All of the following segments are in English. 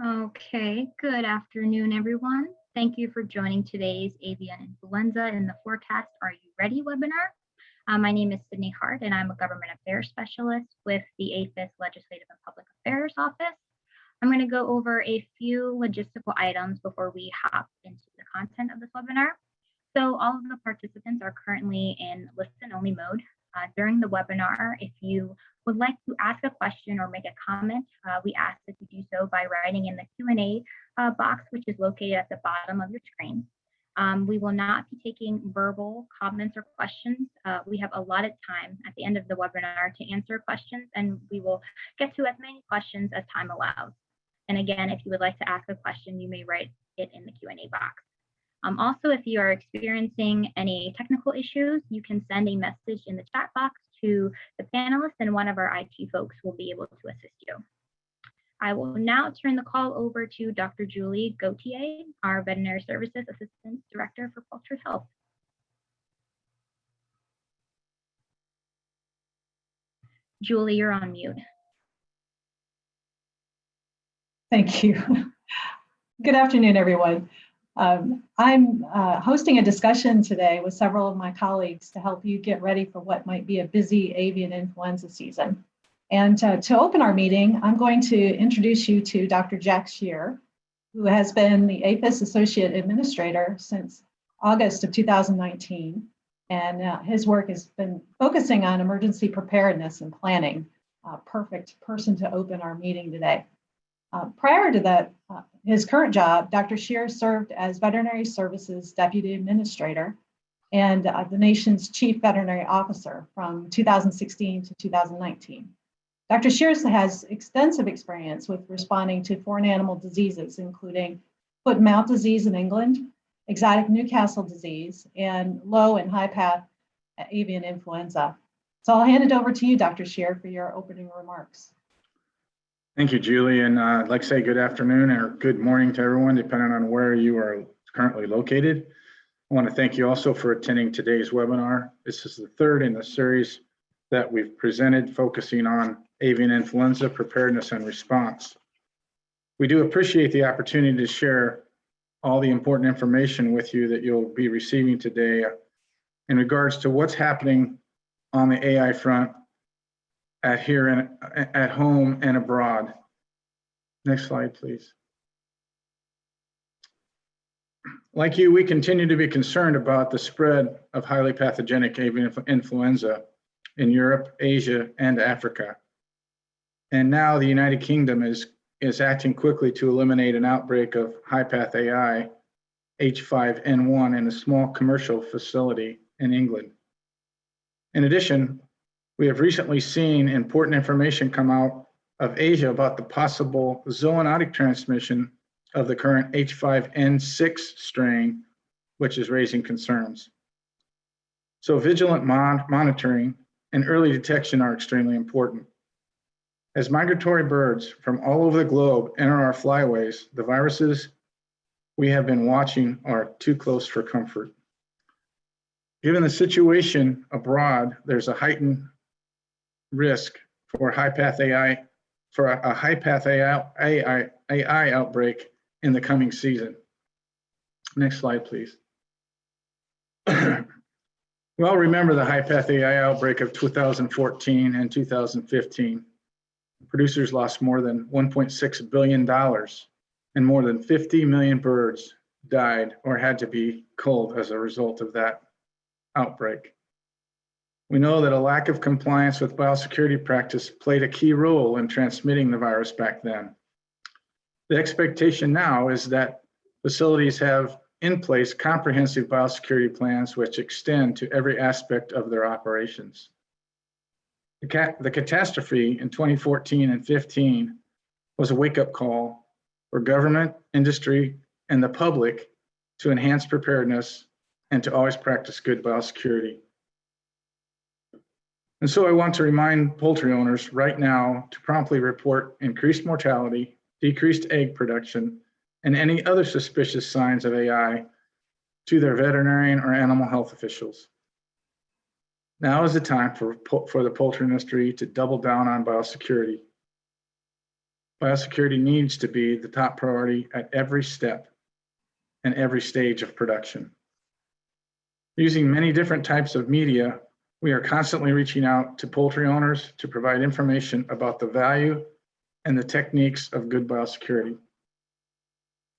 Okay, good afternoon, everyone. Thank you for joining today's Avian Influenza in the Forecast Are You Ready webinar. My name is Sydney Hart, and I'm a Government Affairs Specialist with the APHIS Legislative and Public Affairs Office. I'm going to go over a few logistical items before we hop into the content of this webinar. So all of the participants are currently in listen-only mode. During the webinar, if you would like to ask a question or make a comment, we ask that you do so by writing in the Q&A box, which is located at the bottom of your screen. We will not be taking verbal comments or questions. We have allotted time at the end of the webinar to answer questions, and we will get to as many questions as time allows. And again, if you would like to ask a question, you may write it in the Q&A box. Also, if you are experiencing any technical issues, you can send a message in the chat box to the panelists, and one of our IT folks will be able to assist you. I will now turn the call over to Dr. Julie Gauthier, our Veterinary Services Assistant Director for Poultry Health. Julie, you're on mute. Thank you. Good afternoon, everyone. I'm hosting a discussion today with several of my colleagues to help you get ready for what might be a busy avian influenza season. And to open our meeting, I'm going to introduce you to Dr. Jack Shear, who has been the APHIS Associate Administrator since August of 2019. And his work has been focusing on emergency preparedness and planning. Perfect person to open our meeting today. Prior to that, his current job, Dr. Shear served as Veterinary Services Deputy Administrator and the nation's Chief Veterinary Officer from 2016 to 2019. Dr. Shear has extensive experience with responding to foreign animal diseases, including foot and mouth disease in England, exotic Newcastle disease, and low and high path avian influenza. So I'll hand it over to you, Dr. Shear, for your opening remarks. Thank you, Julie, and I'd like to say good afternoon or good morning to everyone, depending on where you are currently located. I want to thank you also for attending today's webinar. This is the third in the series that we've presented focusing on avian influenza preparedness and response. We do appreciate the opportunity to share all the important information with you that you'll be receiving today in regards to what's happening on the AI front at home and abroad. Next slide, please. Like you, we continue to be concerned about the spread of highly pathogenic avian influenza in Europe, Asia, and Africa. And now the United Kingdom is acting quickly to eliminate an outbreak of high path AI H5N1 in a small commercial facility in England. In addition, we have recently seen important information come out of Asia about the possible zoonotic transmission of the current H5N6 strain, which is raising concerns. So vigilant monitoring and early detection are extremely important. As migratory birds from all over the globe enter our flyways, the viruses we have been watching are too close for comfort. Given the situation abroad, there's a heightened risk for a high path AI outbreak in the coming season. Next slide, please. Well, remember the high path AI outbreak of 2014 and 2015. Producers lost more than $1.6 billion and more than 50 million birds died or had to be culled as a result of that outbreak. We know that a lack of compliance with biosecurity practice played a key role in transmitting the virus back then. The expectation now is that facilities have in place comprehensive biosecurity plans which extend to every aspect of their operations. The catastrophe in 2014 and 15 was a wake-up call for government, industry, and the public to enhance preparedness and to always practice good biosecurity. And so I want to remind poultry owners right now to promptly report increased mortality, decreased egg production, and any other suspicious signs of AI to their veterinarian or animal health officials. Now is the time for the poultry industry to double down on biosecurity. biosecurity needs to be the top priority at every step and every stage of production. Using many different types of media, we are constantly reaching out to poultry owners to provide information about the value and the techniques of good biosecurity.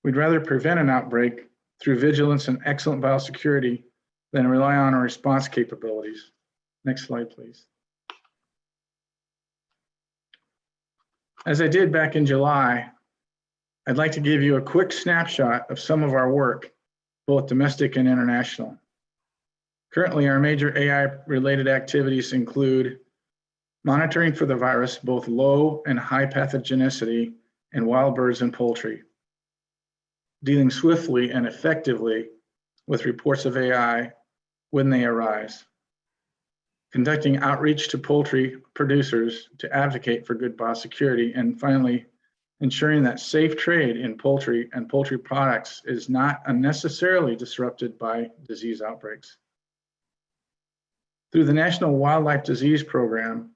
We'd rather prevent an outbreak through vigilance and excellent biosecurity than rely on our response capabilities. Next slide, please. As I did back in July, I'd like to give you a quick snapshot of some of our work, both domestic and international. Currently, our major AI-related activities include monitoring for the virus, both low and high pathogenicity in wild birds and poultry, dealing swiftly and effectively with reports of AI when they arise, conducting outreach to poultry producers to advocate for good biosecurity, and finally, ensuring that safe trade in poultry and poultry products is not unnecessarily disrupted by disease outbreaks. Through the National Wildlife Disease Program,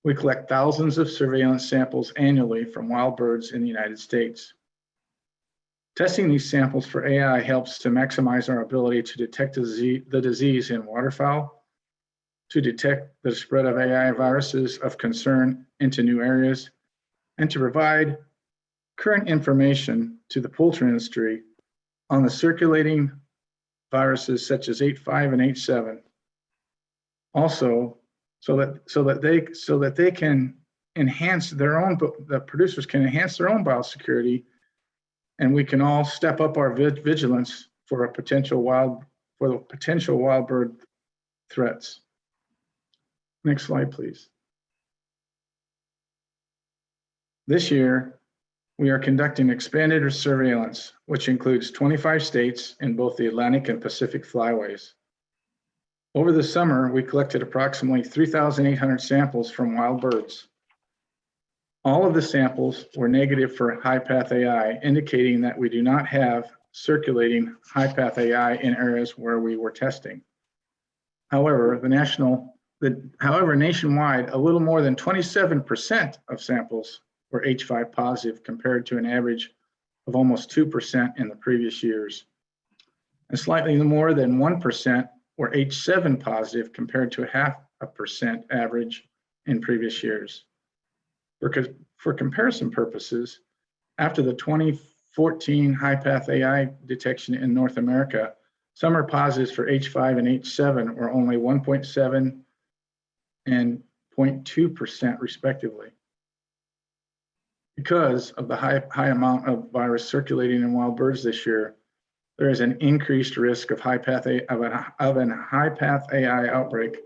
we collect thousands of surveillance samples annually from wild birds in the United States. Testing these samples for AI helps to maximize our ability to detect the disease in waterfowl, to detect the spread of AI viruses of concern into new areas, and to provide current information to the poultry industry on the circulating viruses such as H5 and H7. Also, so that they can enhance their own, the producers can enhance their own biosecurity, and we can all step up our vigilance for the potential wild bird threats. Next slide, please. This year, we are conducting expanded surveillance, which includes 25 states in both the Atlantic and Pacific flyways. Over the summer, we collected approximately 3,800 samples from wild birds. All of the samples were negative for high-path AI, indicating that we do not have circulating high-path AI in areas where we were testing. However, nationwide, a little more than 27% of samples were H5 positive compared to an average of almost 2% in the previous years. And slightly more than 1% were H7 positive compared to a 0.5% average in previous years. For comparison purposes, after the 2014 high-path AI detection in North America, summer positives for H5 and H7 were only 1.7 and 0.2% respectively. Because of the high amount of virus circulating in wild birds this year, there is an increased risk of an high-path AI outbreak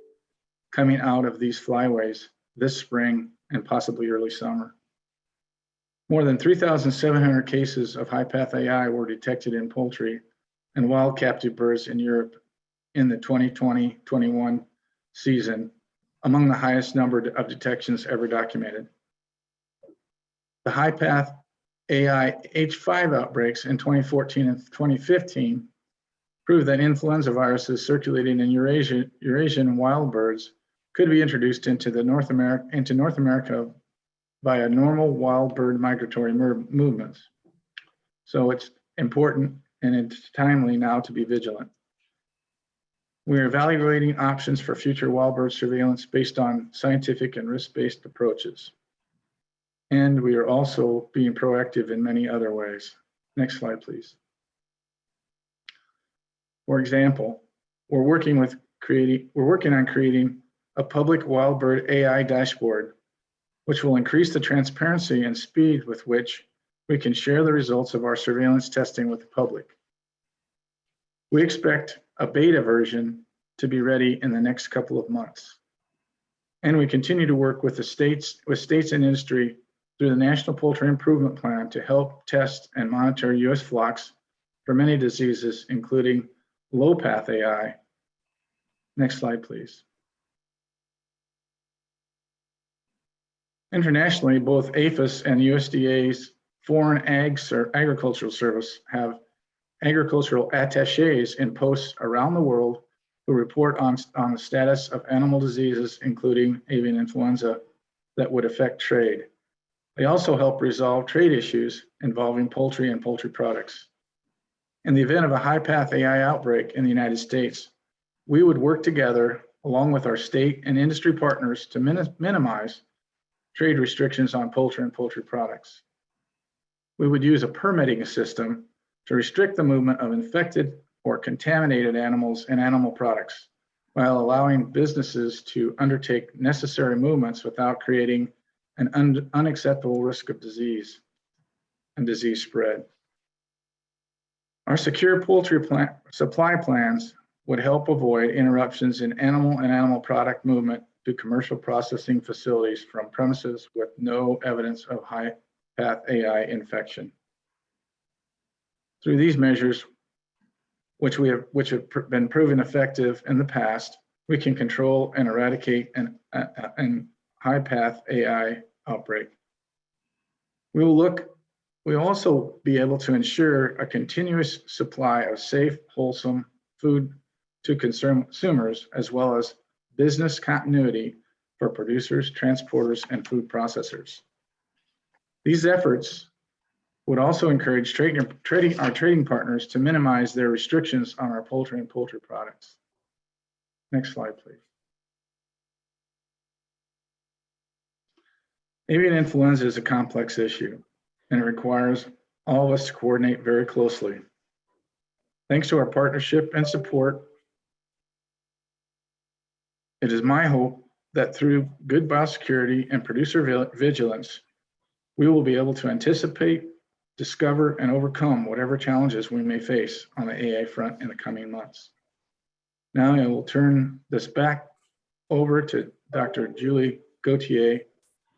coming out of these flyways this spring and possibly early summer. More than 3,700 cases of high-path AI were detected in poultry and wild captive birds in Europe in the 2020-21 season, among the highest number of detections ever documented. The high-path AI H5 outbreaks in 2014 and 2015 proved that influenza viruses circulating in Eurasian wild birds could be introduced into North America via normal wild bird migratory movements. So it's important and it's timely now to be vigilant. We are evaluating options for future wild bird surveillance based on scientific and risk-based approaches. And we are also being proactive in many other ways. Next slide, please. For example, we're working on creating a public wild bird AI dashboard, which will increase the transparency and speed with which we can share the results of our surveillance testing with the public. We expect a beta version to be ready in the next couple of months. And we continue to work with states and industry through the National Poultry Improvement Plan to help test and monitor U.S. flocks for many diseases, including low-path AI. Next slide, please. Internationally, both APHIS and USDA's Foreign Agricultural Service have agricultural attaches in posts around the world who report on the status of animal diseases, including avian influenza, that would affect trade. They also help resolve trade issues involving poultry and poultry products. In the event of a high-path AI outbreak in the United States, we would work together along with our state and industry partners to minimize trade restrictions on poultry and poultry products. We would use a permitting system to restrict the movement of infected or contaminated animals and animal products, while allowing businesses to undertake necessary movements without creating an unacceptable risk of disease and disease spread. Our secure poultry supply plans would help avoid interruptions in animal and animal product movement to commercial processing facilities from premises with no evidence of high-path AI infection. Through these measures, which have been proven effective in the past, we can control and eradicate an high-path AI outbreak. We'll also be able to ensure a continuous supply of safe, wholesome food to consumers, as well as business continuity for producers, transporters, and food processors. These efforts would also encourage our trading partners to minimize their restrictions on our poultry and poultry products. Next slide, please. Avian influenza is a complex issue, and it requires all of us to coordinate very closely. Thanks to our partnership and support, it is my hope that through good biosecurity and producer vigilance, we will be able to anticipate, discover, and overcome whatever challenges we may face on the AI front in the coming months. Now I will turn this back over to Dr. Julie Gauthier,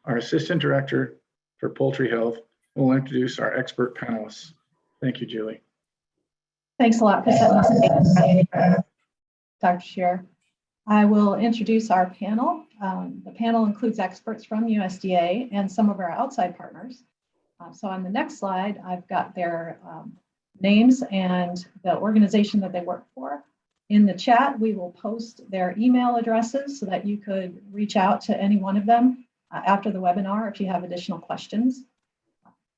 our Assistant Director for Poultry Health, who will introduce our expert panelists. Thank you, Julie. Thanks a lot for setting the stage, Dr. Scheer. I will introduce our panel. The panel includes experts from USDA and some of our outside partners. So on the next slide, I've got their names and the organization that they work for. In the chat, we will post their email addresses so that you could reach out to any one of them after the webinar if you have additional questions.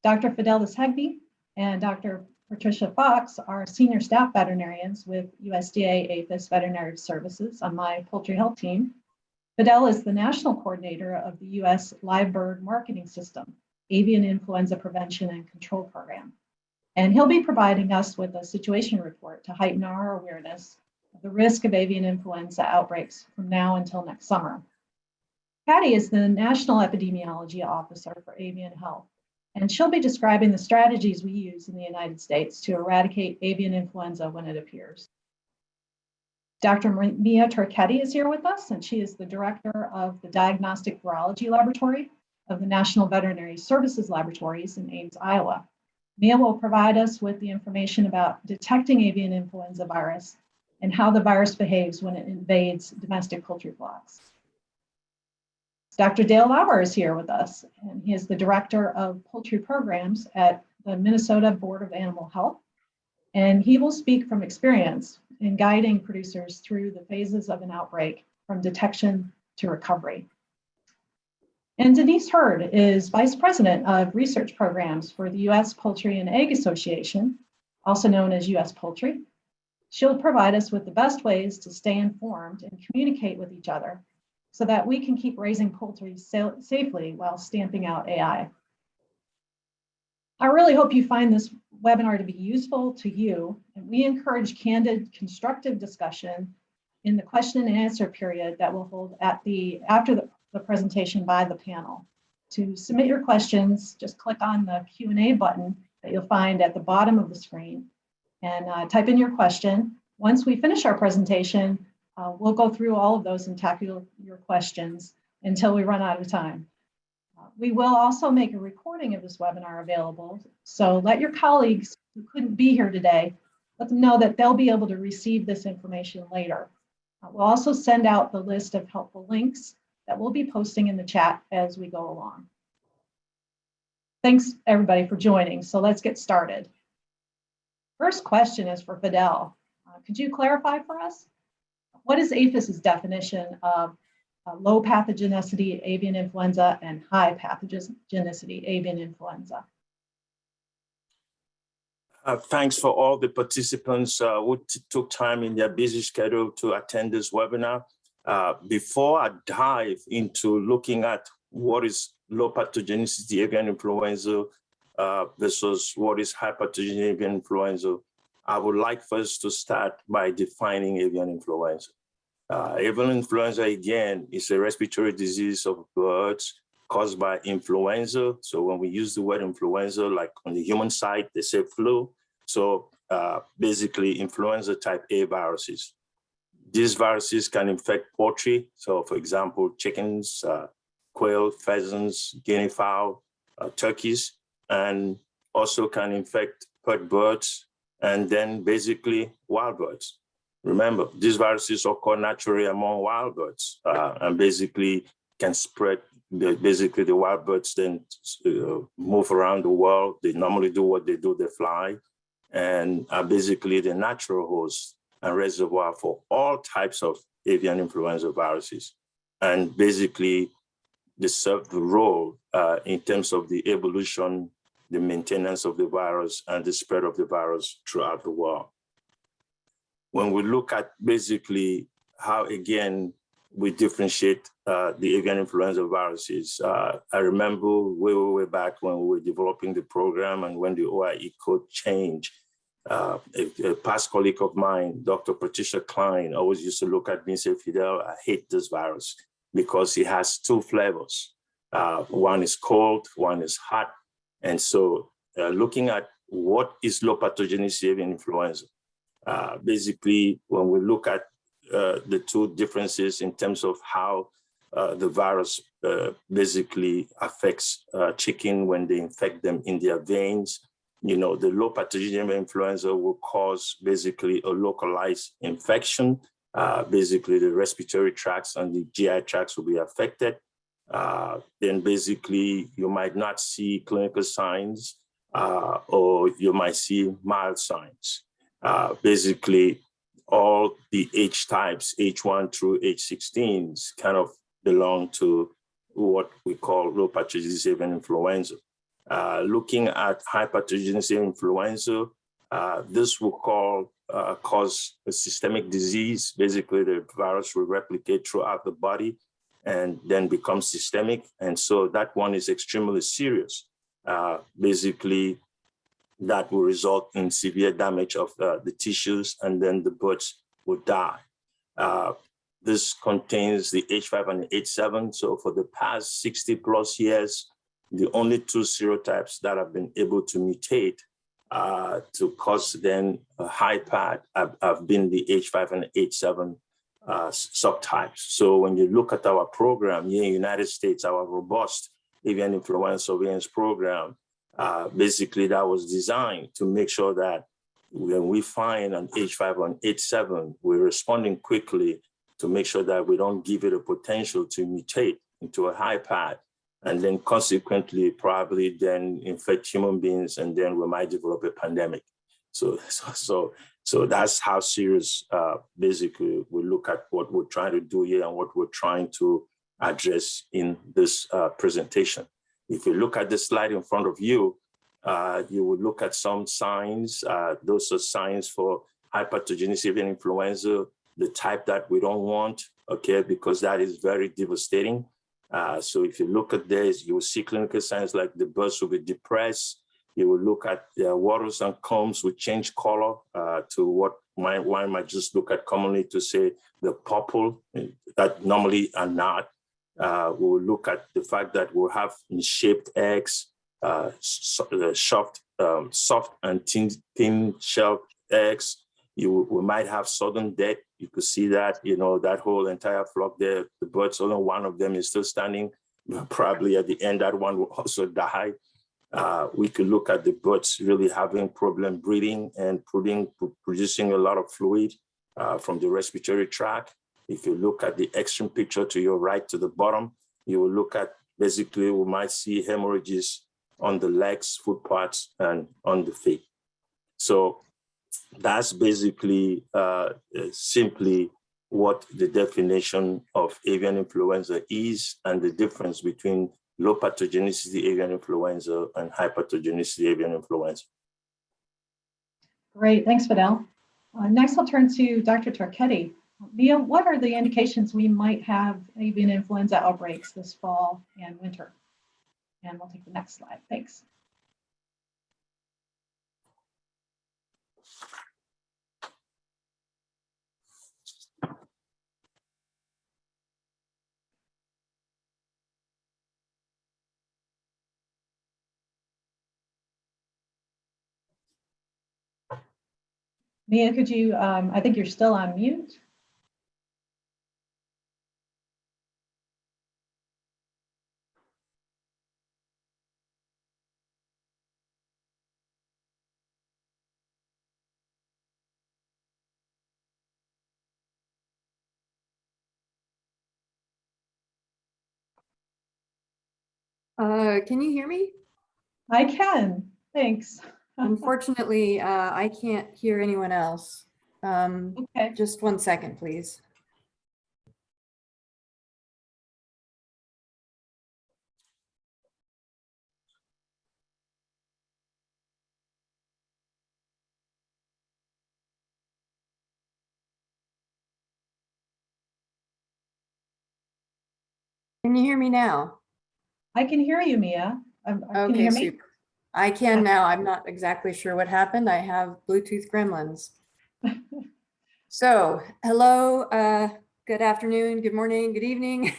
Dr. Fidelis Hegby and Dr. Patricia Fox are senior staff veterinarians with USDA APHIS Veterinary Services on my poultry health team. Fidel is the national coordinator of the U.S. Live Bird Marketing System, Avian Influenza Prevention and Control Program. And he'll be providing us with a situation report to heighten our awareness of the risk of avian influenza outbreaks from now until next summer. Patty is the National Epidemiology Officer for Avian Health, and she'll be describing the strategies we use in the United States to eradicate avian influenza when it appears. Dr. Mia Turchetti is here with us, and she is the director of the Diagnostic Virology Laboratory of the National Veterinary Services Laboratories in Ames, Iowa. Mia will provide us with the information about detecting avian influenza virus and how the virus behaves when it invades domestic poultry flocks. Dr. Dale Lauer is here with us, and he is the Director of Poultry Programs at the Minnesota Board of Animal Health, and he will speak from experience in guiding producers through the phases of an outbreak from detection to recovery. And Denise Hurd is Vice President of Research Programs for the U.S. Poultry and Egg Association, also known as U.S. Poultry. She'll provide us with the best ways to stay informed and communicate with each other so that we can keep raising poultry safely while stamping out AI. I really hope you find this webinar to be useful to you, and we encourage candid, constructive discussion in the question and answer period that we'll hold after the presentation by the panel. To submit your questions, just click on the Q&A button that you'll find at the bottom of the screen and type in your question. Once we finish our presentation, we'll go through all of those and tackle your questions until we run out of time. We will also make a recording of this webinar available, so let your colleagues who couldn't be here today, let them know that they'll be able to receive this information later. We'll also send out the list of helpful links that we'll be posting in the chat as we go along. Thanks everybody for joining, so let's get started. First question is for Fidel. Could you clarify for us? What is APHIS's definition of low pathogenicity avian influenza and high pathogenicity avian influenza. Thanks for all the participants who took time in their busy schedule to attend this webinar. Before I dive into looking at what is low pathogenicity avian influenza versus what is high pathogenicity avian influenza, I would like first to start by defining avian influenza. Avian influenza, again, is a respiratory disease of birds caused by influenza. So when we use the word influenza, like on the human side, they say flu. So basically influenza type A viruses. These viruses can infect poultry. So for example, chickens, quail, pheasants, guinea fowl, turkeys, and also can infect pet birds and then basically wild birds. Remember, these viruses occur naturally among wild birds and basically can spread. Basically, the wild birds then move around the world. They normally do what they do, they fly, and are basically the natural host and reservoir for all types of avian influenza viruses. And basically, they serve the role in terms of the evolution, the maintenance of the virus, and the spread of the virus throughout the world. When we look at basically how, again, we differentiate the avian influenza viruses, I remember way back when we were developing the program and when the OIE code changed, a past colleague of mine, Dr. Patricia Klein, always used to look at me and say, Fidel, I hate this virus because it has two flavors. One is cold, one is hot. And so looking at what is low pathogenicity avian influenza, basically, when we look at the two differences in terms of how the virus basically affects chicken when they infect them in their veins, you know, the low pathogenicity influenza will cause basically a localized infection. Basically, the respiratory tracts and the GI tracts will be affected. Then basically, you might not see clinical signs or you might see mild signs. Basically, all the H types, H1 through H16s, kind of belong to what we call low pathogenicity avian influenza. Looking at high pathogenicity influenza, this will cause a systemic disease. Basically, the virus will replicate throughout the body and then become systemic. And so that one is extremely serious. Basically, that will result in severe damage of the tissues, and then the birds will die. This contains the H5 and the H7. So for the past 60 plus years, the only two serotypes that have been able to mutate to cause then a high PAD have been the H5 and the H7 subtypes. So when you look at our program here in the United States, our robust avian influenza surveillance program, basically that was designed to make sure that when we find an H5 or an H7, we're responding quickly to make sure that we don't give it a potential to mutate into a high PAD and then consequently probably then infect human beings, and then we might develop a pandemic. So that's how serious basically we look at what we're trying to do here and what we're trying to address in this presentation. If you look at the slide in front of you, you will look at some signs. Those are signs for hypertogenicity avian influenza, the type that we don't want, okay, because that is very devastating. So if you look at this, you will see clinical signs like the birds will be depressed. You will look at their waters and combs will change color to what one might just look at commonly to say the purple that normally are not. We'll look at the fact that we'll have shaped eggs, soft and thin shelled eggs. We might have sudden death. You could see that, you know, that whole entire flock there, the birds, only one of them is still standing. Probably at the end, that one will also die. We could look at the birds really having problem breathing and producing a lot of fluid from the respiratory tract. If you look at the extreme picture to your right to the bottom, you will look at basically we might see hemorrhages on the legs, foot parts, and on the feet. So that's basically simply what the definition of avian influenza is and the difference between low pathogenicity avian influenza and high pathogenicity avian influenza. Great, thanks, Fidel. Next, I'll turn to Dr. Tarchetti. Mia, what are the indications we might have avian influenza outbreaks this fall and winter? And we'll take the next slide, thanks. Mia, could you, I think you're still on mute. Can you hear me? I can, thanks. Unfortunately, I can't hear anyone else. Okay. Just 1 second, please. Can you hear me now? I can hear you, Mia. Can you Okay, hear me? super. I can now. I'm not exactly sure what happened. I have Bluetooth gremlins. So, hello, good afternoon, good morning, good evening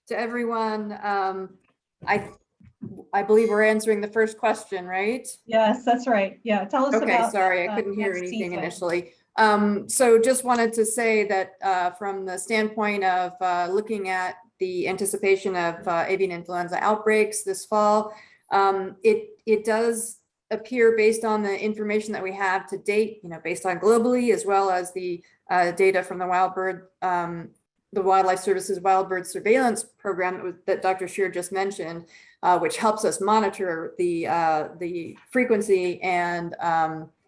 to everyone. I believe we're answering the first question, right? Yes, that's right. Yeah, tell us Okay, about. sorry, I couldn't hear next anything season. initially. So just wanted to say that from the standpoint of looking at the anticipation of avian influenza outbreaks this fall, it does appear based on the information that we have to date, based on globally, as well as the data from the Wildlife Services Wild Bird Surveillance Program that Dr. Scheer just mentioned, which helps us monitor the frequency and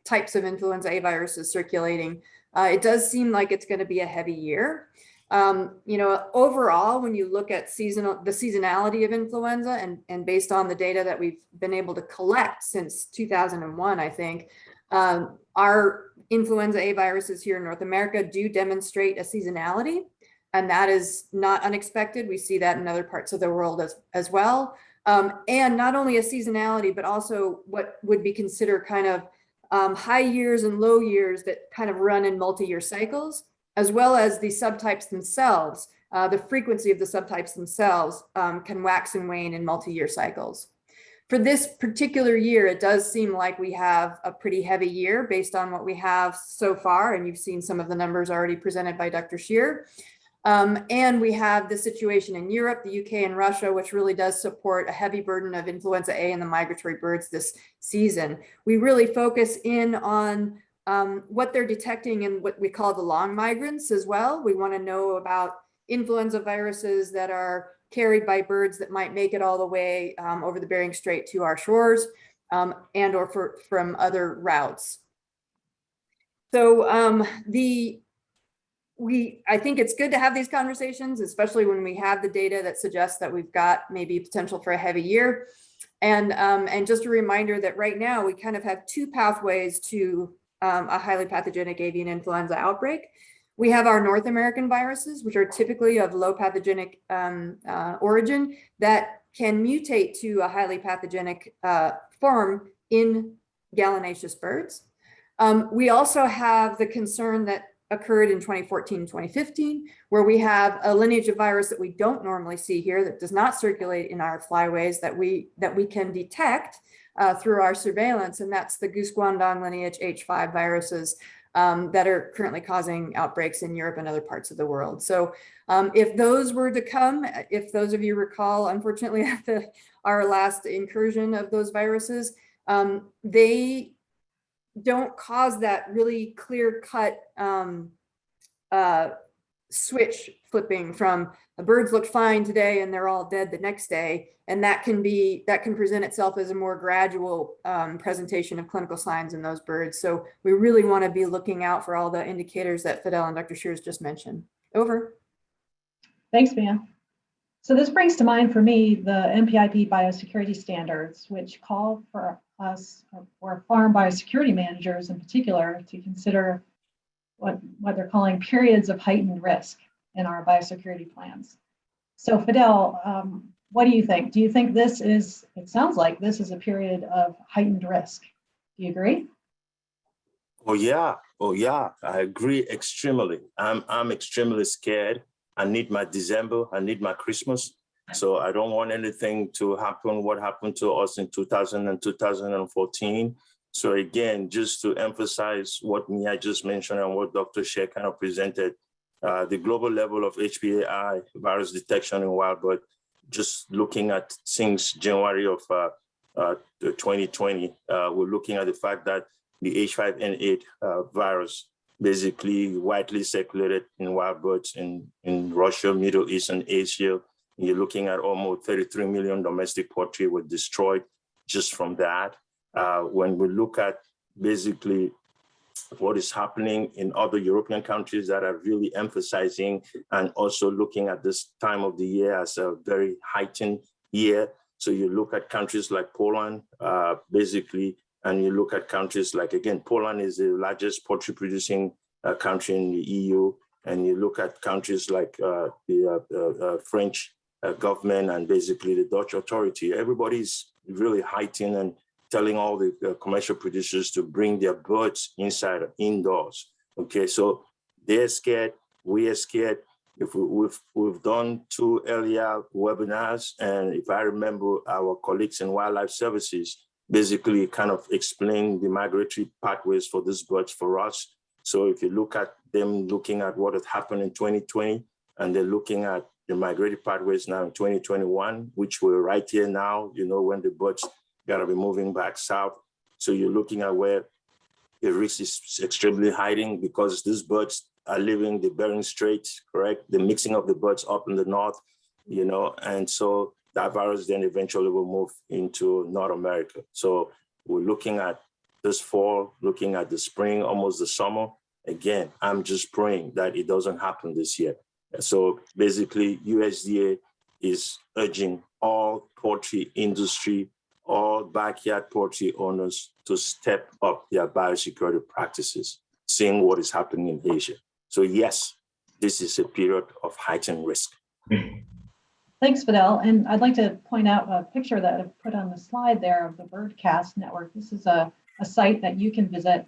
types of influenza A viruses circulating. It does seem like it's going to be a heavy year. Overall, when you look at the seasonality of influenza and based on the data that we've been able to collect since 2001, I think, our influenza A viruses here in North America do demonstrate a seasonality, and that is not unexpected. We see that in other parts of the world as well. And not only a seasonality, but also what would be considered kind of high years and low years that kind of run in multi-year cycles, as well as the subtypes themselves. The frequency of the subtypes themselves can wax and wane in multi-year cycles. For this particular year, it does seem like we have a pretty heavy year based on what we have so far, and you've seen some of the numbers already presented by Dr. Scheer. And we have the situation in Europe, the UK, and Russia, which really does support a heavy burden of influenza A in the migratory birds this season. We really focus in on what they're detecting in what we call the long migrants as well. We want to know about influenza viruses that are carried by birds that might make it all the way over the Bering Strait to our shores and or from other routes. So I think it's good to have these conversations, especially when we have the data that suggests that we've got maybe potential for a heavy year. And just a reminder that right now we kind of have two pathways to a highly pathogenic avian influenza outbreak. We have our North American viruses, which are typically of low pathogenic origin that can mutate to a highly pathogenic form in gallinaceous birds. We also have the concern that occurred in 2014, 2015, where we have a lineage of virus that we don't normally see here that does not circulate in our flyways that we can detect through our surveillance, and that's the goose guangdong lineage H5 viruses that are currently causing outbreaks in Europe and other parts of the world. So if those were to come, if those of you recall, unfortunately, our last incursion of those viruses, they don't cause that really clear-cut switch flipping from the birds look fine today and they're all dead the next day, and that can present itself as a more gradual presentation of clinical signs in those birds. So we really want to be looking out for all the indicators that Fidel and Dr. Scheer just mentioned. Over. Thanks, Mia. So this brings to mind for me the NPIP biosecurity standards, which call for us, or farm biosecurity managers in particular, to consider what they're calling periods of heightened risk in our biosecurity plans. So Fidel, what do you think? Do you think this is, it sounds like this is a period of heightened risk. Do you agree? Oh yeah, I agree extremely. I'm extremely scared. I need my December, I need my Christmas. So I don't want anything to happen, what happened to us in 2000 and 2014. So again, just to emphasize what Mia just mentioned and what Dr. Shea kind of presented, the global level of HPAI virus detection in wild bird, just looking at since January of 2020, we're looking at the fact that the H5N8 virus basically widely circulated in wild birds in Russia, Middle East, and Asia. You're looking at almost 33 million domestic poultry were destroyed just from that. When we look at basically what is happening in other European countries that are really emphasizing and also looking at this time of the year as a very heightened year. So you look at countries like Poland, basically, and you look at countries like, again, Poland is the largest poultry producing country in the EU. And you look at countries like the French government and basically the Dutch authority. Everybody's really heightened and telling all the commercial producers to bring their birds inside or indoors. Okay, so they're scared, we are scared. If we've done 2 earlier webinars, and if I remember, our colleagues in wildlife services basically kind of explain the migratory pathways for these birds for us. So if you look at them looking at what had happened in 2020, and they're looking at the migratory pathways now in 2021, which we're right here now, you know, when the birds gotta be moving back south. So you're looking at where the risk is extremely hiding because these birds are leaving the Bering Strait, correct? The mixing of the birds up in the north, you know, and so that virus then eventually will move into North America. So we're looking at this fall, looking at the spring, almost the summer. Again, I'm just praying that it doesn't happen this year. So basically, USDA is urging all poultry industry, all backyard poultry owners to step up their biosecurity practices, seeing what is happening in Asia. So yes, this is a period of heightened risk. Thanks, Fidel. And I'd like to point out a picture that I've put on the slide there of the Birdcast network. This is a site that you can visit.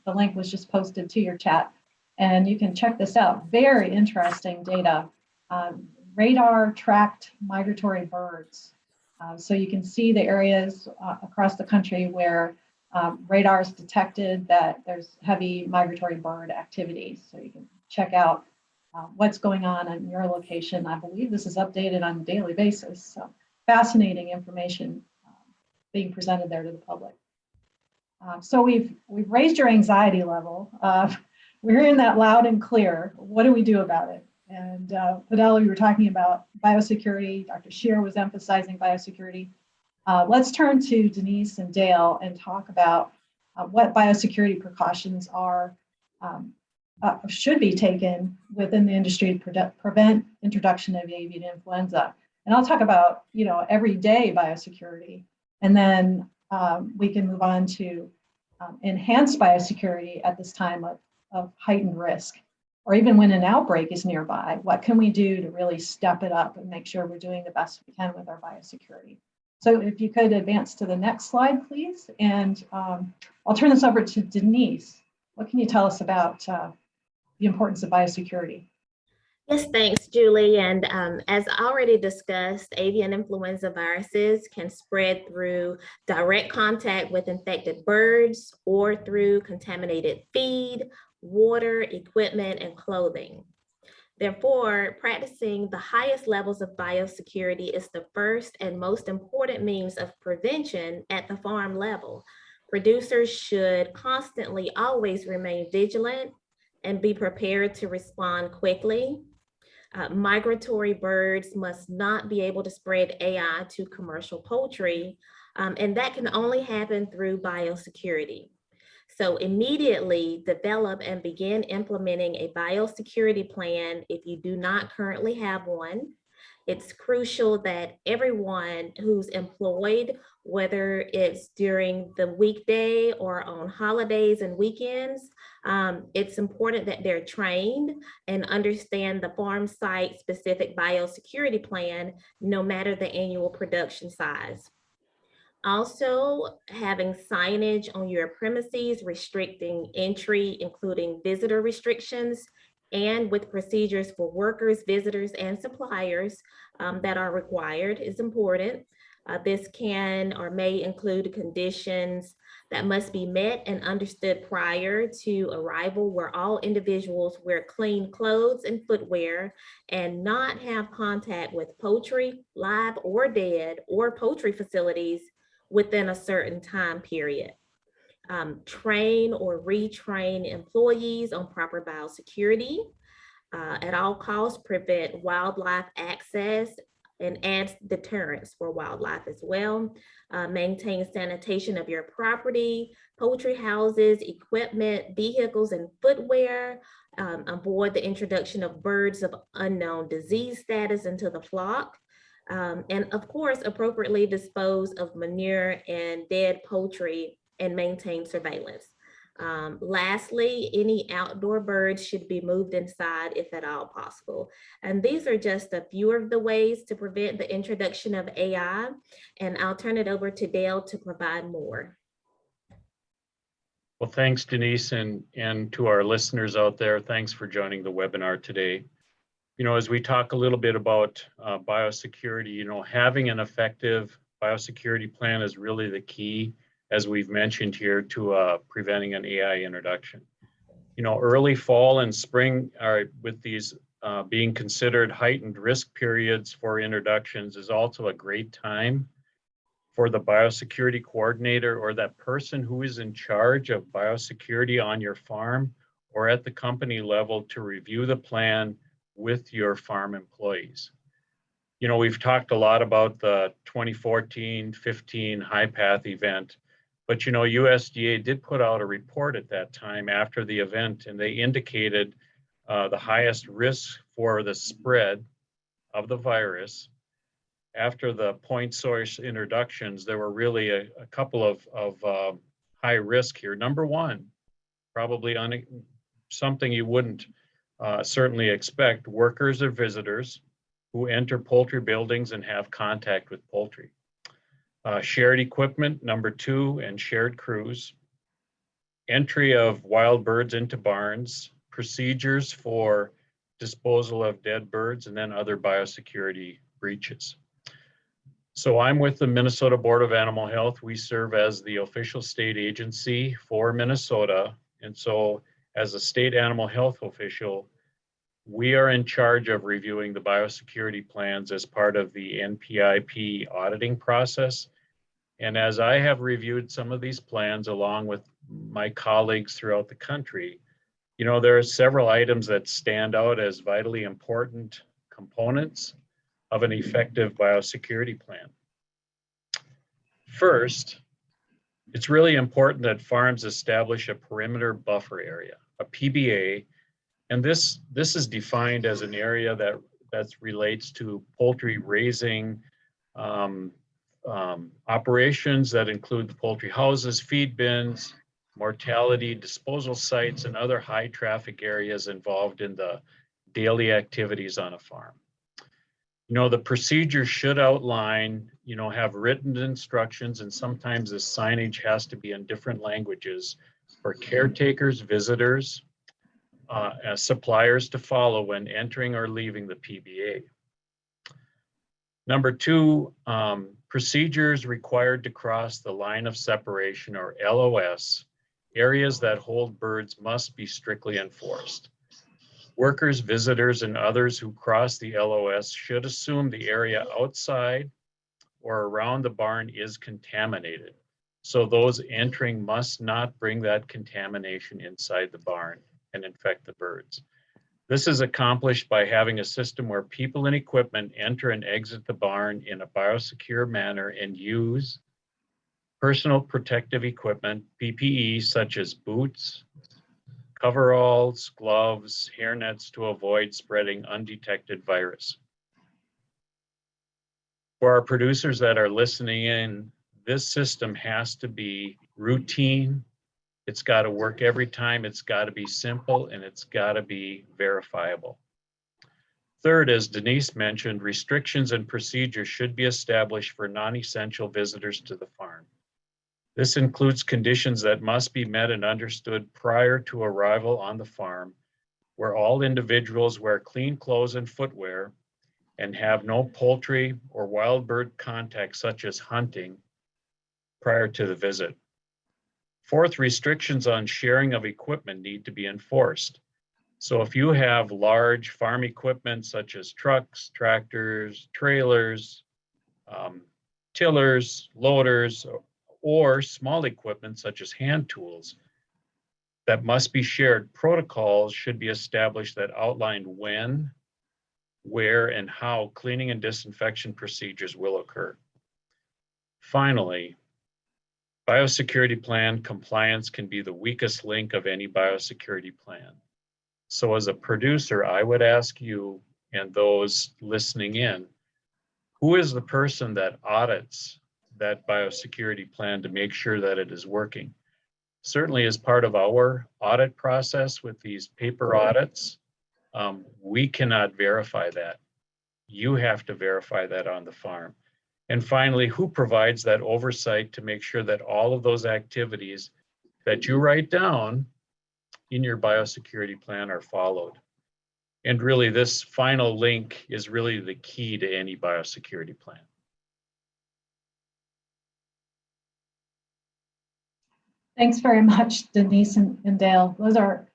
The link was just posted to your chat, and you can check this out. Very interesting data. Radar tracked migratory birds. So you can see the areas across the country where radar is detected that there's heavy migratory bird activity. So you can check out what's going on in your location. I believe this is updated on a daily basis. So fascinating information being presented there to the public. So we've raised your anxiety level. We're hearing that loud and clear. What do we do about it? And Fidel, you were talking about biosecurity. Dr. Scheer was emphasizing biosecurity. Let's turn to Denise and Dale and talk about what biosecurity precautions are should be taken within the industry to prevent introduction of avian influenza. And I'll talk about, you know, everyday biosecurity, and then we can move on to enhanced biosecurity at this time of heightened risk, or even when an outbreak is nearby. What can we do to really step it up and make sure we're doing the best we can with our biosecurity? So if you could advance to the next slide, please. And I'll turn this over to Denise. What can you tell us about the importance of biosecurity? Yes, thanks, Julie. And as already discussed, avian influenza viruses can spread through direct contact with infected birds or through contaminated feed, water, equipment, and clothing. Therefore, practicing the highest levels of biosecurity is the first and most important means of prevention at the farm level. Producers should constantly always remain vigilant and be prepared to respond quickly. Migratory birds must not be able to spread AI to commercial poultry, and that can only happen through biosecurity. So immediately develop and begin implementing a biosecurity plan if you do not currently have one. It's crucial that everyone who's employed, whether it's during the weekday or on holidays and weekends, it's important that they're trained and understand the farm site specific biosecurity plan, no matter the annual production size. Also, having signage on your premises restricting entry, including visitor restrictions, and with procedures for workers, visitors, and suppliers that are required is important. This can or may include conditions that must be met and understood prior to arrival, where all individuals wear clean clothes and footwear and not have contact with poultry, live or dead, or poultry facilities within a certain time period. Train or retrain employees on proper biosecurity. At all costs, prevent wildlife access and adds deterrence for wildlife as well. Maintain sanitation of your property, poultry houses, equipment, vehicles, and footwear. Avoid the introduction of birds of unknown disease status into the flock. And of course, appropriately dispose of manure and dead poultry and maintain surveillance. Lastly, any outdoor birds should be moved inside if at all possible. And these are just a few of the ways to prevent the introduction of AI. And I'll turn it over to Dale to provide more. Well, thanks, Denise, and to our listeners out there, thanks for joining the webinar today. You know, as we talk a little bit about biosecurity, you know, having an effective biosecurity plan is really the key, as we've mentioned here, to preventing an AI introduction. You know, early fall and spring are, with these being considered heightened risk periods for introductions, is also a great time for the biosecurity coordinator or that person who is in charge of biosecurity on your farm or at the company level to review the plan with your farm employees. You know, we've talked a lot about the 2014-15 high path event, but you know, USDA did put out a report at that time after the event, and they indicated the highest risk for the spread of the virus. After the point source introductions, there were really a couple of high risk here. Number one, probably something you wouldn't certainly expect, workers or visitors who enter poultry buildings and have contact with poultry. Shared equipment, number two, and shared crews. Entry of wild birds into barns, procedures for disposal of dead birds, and then other biosecurity breaches. So I'm with the Minnesota Board of Animal Health. We serve as the official state agency for Minnesota. And so as a state animal health official, we are in charge of reviewing the biosecurity plans as part of the NPIP auditing process. And as I have reviewed some of these plans along with my colleagues throughout the country, you know, there are several items that stand out as vitally important components of an effective biosecurity plan. First, it's really important that farms establish a perimeter buffer area, a PBA, and this is defined as an area that relates to poultry raising operations that include the poultry houses, feed bins, mortality, disposal sites, and other high traffic areas involved in the daily activities on a farm. You know, the procedure should outline, you know, have written instructions, and sometimes the signage has to be in different languages for caretakers, visitors, as suppliers to follow when entering or leaving the PBA. Number two, procedures required to cross the line of separation, or LOS. Areas that hold birds must be strictly enforced. Workers, visitors, and others who cross the LOS should assume the area outside or around the barn is contaminated. So those entering must not bring that contamination inside the barn and infect the birds. This is accomplished by having a system where people and equipment enter and exit the barn in a biosecure manner and use personal protective equipment, PPE, such as boots, coveralls, gloves, hairnets to avoid spreading undetected virus. For our producers that are listening in, this system has to be routine. It's got to work every time. It's got to be simple, and it's got to be verifiable. Third, as Denise mentioned, restrictions and procedures should be established for non-essential visitors to the farm. This includes conditions that must be met and understood prior to arrival on the farm, where all individuals wear clean clothes and footwear and have no poultry or wild bird contact, such as hunting, prior to the visit. Fourth, restrictions on sharing of equipment need to be enforced. So if you have large farm equipment such as trucks, tractors, trailers, tillers, loaders, or small equipment such as hand tools that must be shared, protocols should be established that outline when, where, and how cleaning and disinfection procedures will occur. Finally, biosecurity plan compliance can be the weakest link of any biosecurity plan. So as a producer, I would ask you and those listening in, who is the person that audits that biosecurity plan to make sure that it is working? Certainly as part of our audit process with these paper audits, we cannot verify that. You have to verify that on the farm. And finally, who provides that oversight to make sure that all of those activities that you write down in your biosecurity plan are followed? And really, this final link is really the key to any biosecurity plan. Thanks very much, Denise and Dale. Those are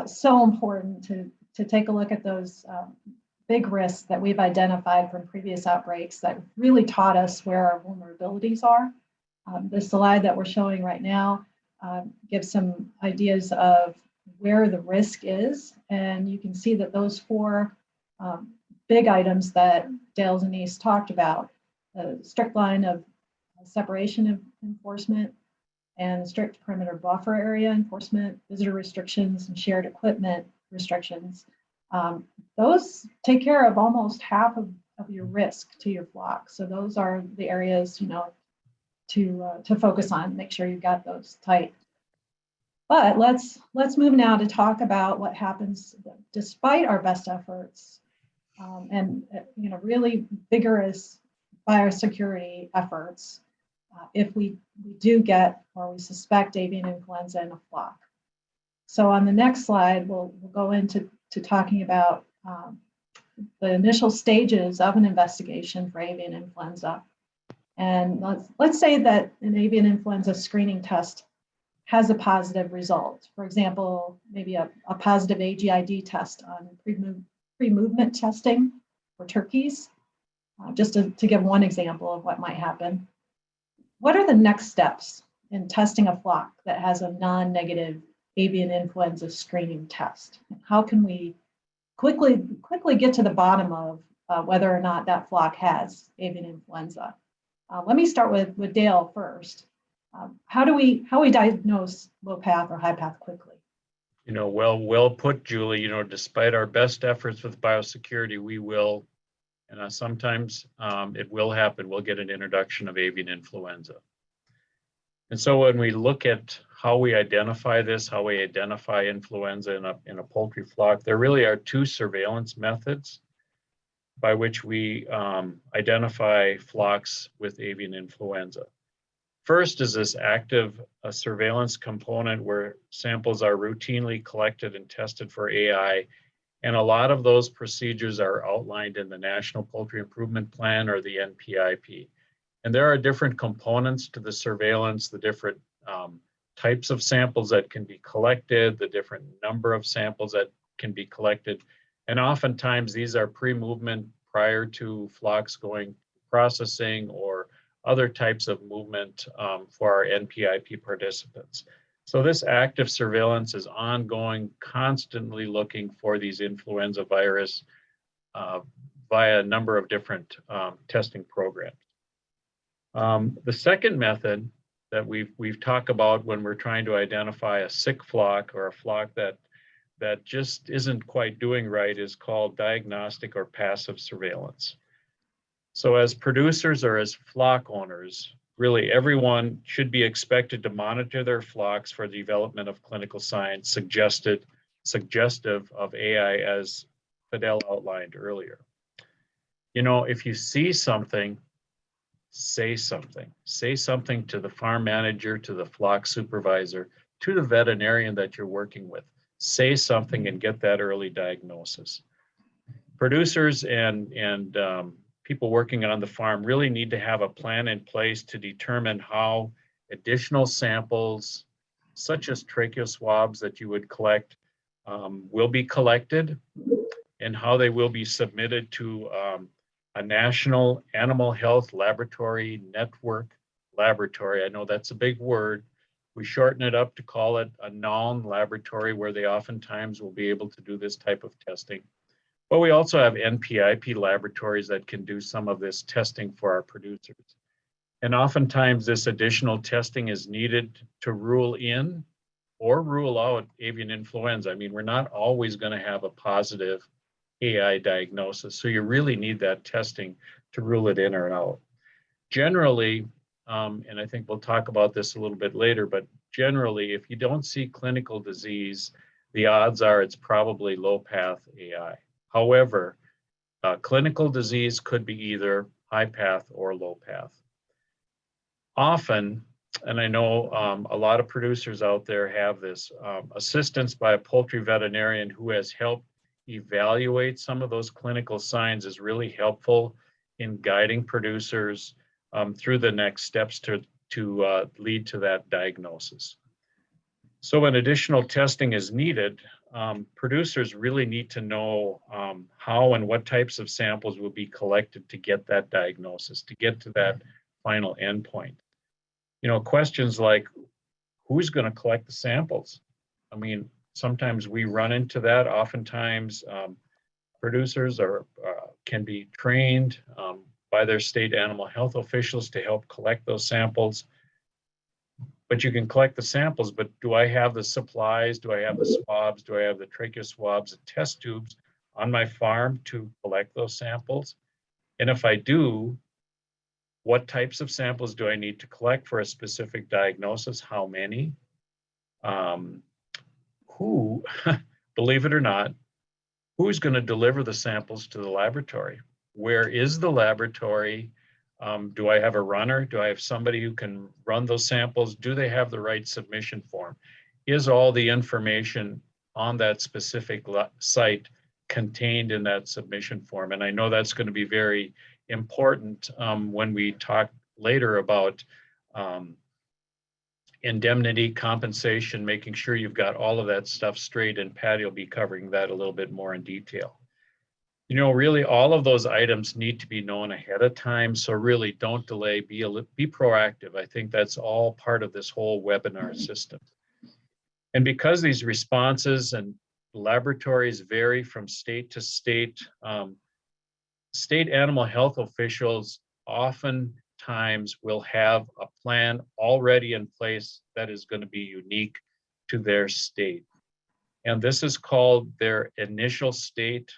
so important to take a look at those big risks that we've identified from previous outbreaks that really taught us where our vulnerabilities are. The slide that we're showing right now gives some ideas of where the risk is, and you can see that those four big items that Dale and Denise talked about, the strict line of separation of enforcement and strict perimeter buffer area enforcement, visitor restrictions, and shared equipment restrictions. Those take care of almost half of your risk to your flock. So those are the areas, to focus on, make sure you've got those tight. But let's move now to talk about what happens despite our best efforts and really vigorous biosecurity efforts if we do get or we suspect avian influenza in a flock. So on the next slide, we'll go into talking about the initial stages of an investigation for avian influenza. And let's say that an avian influenza screening test has a positive result. For example, maybe a positive AGID test on pre-movement testing for turkeys, just to give one example of what might happen. What are the next steps in testing a flock that has a non-negative avian influenza screening test? How can we quickly get to the bottom of whether or not that flock has avian influenza? Let me start with Dale first. How we diagnose low path or high path quickly? Well put, Julie. Despite our best efforts with biosecurity, we will, and sometimes it will happen. We'll get an introduction of avian influenza. And so when we look at how we identify this, how we identify influenza in a poultry flock, there really are two surveillance methods by which we identify flocks with avian influenza. First is this active surveillance component where samples are routinely collected and tested for AI. And a lot of those procedures are outlined in the National Poultry Improvement Plan or the NPIP. And there are different components to the surveillance, the different types of samples that can be collected, the different number of samples that can be collected. And oftentimes these are pre-movement prior to flocks going processing or other types of movement for our NPIP participants. So this active surveillance is ongoing, constantly looking for these influenza virus via a number of different testing programs. The second method that we've talked about when we're trying to identify a sick flock or a flock that just isn't quite doing right is called diagnostic or passive surveillance. So as producers or as flock owners, really everyone should be expected to monitor their flocks for the development of clinical signs suggestive of AI, as Fidel outlined earlier. You know, if you see something, say something. Say something to the farm manager, to the flock supervisor, to the veterinarian that you're working with. Say something and get that early diagnosis. Producers and people working on the farm really need to have a plan in place to determine how additional samples, such as tracheal swabs that you would collect, will be collected, and how they will be submitted to a national animal health laboratory network laboratory. I know that's a big word. We shorten it up to call it a NALN laboratory, where they oftentimes will be able to do this type of testing. But we also have NPIP laboratories that can do some of this testing for our producers. And oftentimes this additional testing is needed to rule in or rule out avian influenza. I mean, we're not always going to have a positive AI diagnosis. So you really need that testing to rule it in or out. Generally, and I think we'll talk about this a little bit later, but generally, if you don't see clinical disease, the odds are it's probably low path AI. However, clinical disease could be either high path or low path. Often, and I know a lot of producers out there have this, assistance by a poultry veterinarian who has helped evaluate some of those clinical signs is really helpful in guiding producers through the next steps to lead to that diagnosis. So when additional testing is needed, producers really need to know how and what types of samples will be collected to get that diagnosis, to get to that final endpoint. You know, questions like, who's going to collect the samples? I mean, sometimes we run into that. Oftentimes, producers can be trained by their state animal health officials to help collect those samples. But you can collect the samples, but do I have the supplies? Do I have the swabs? Do I have the tracheal swabs and test tubes on my farm to collect those samples? And if I do, what types of samples do I need to collect for a specific diagnosis? How many? Who, believe it or not, who's going to deliver the samples to the laboratory? Where is the laboratory? Do I have a runner? Do I have somebody who can run those samples? Do they have the right submission form? Is all the information on that specific site contained in that submission form? And I know that's going to be very important when we talk later about indemnity, compensation, making sure you've got all of that stuff straight, and Patty will be covering that a little bit more in detail. You know, really all of those items need to be known ahead of time. So really don't delay, be proactive. I think that's all part of this whole webinar system. And because these responses and laboratories vary from state to state, state animal health officials oftentimes will have a plan already in place that is going to be unique to their state. And this is called their initial state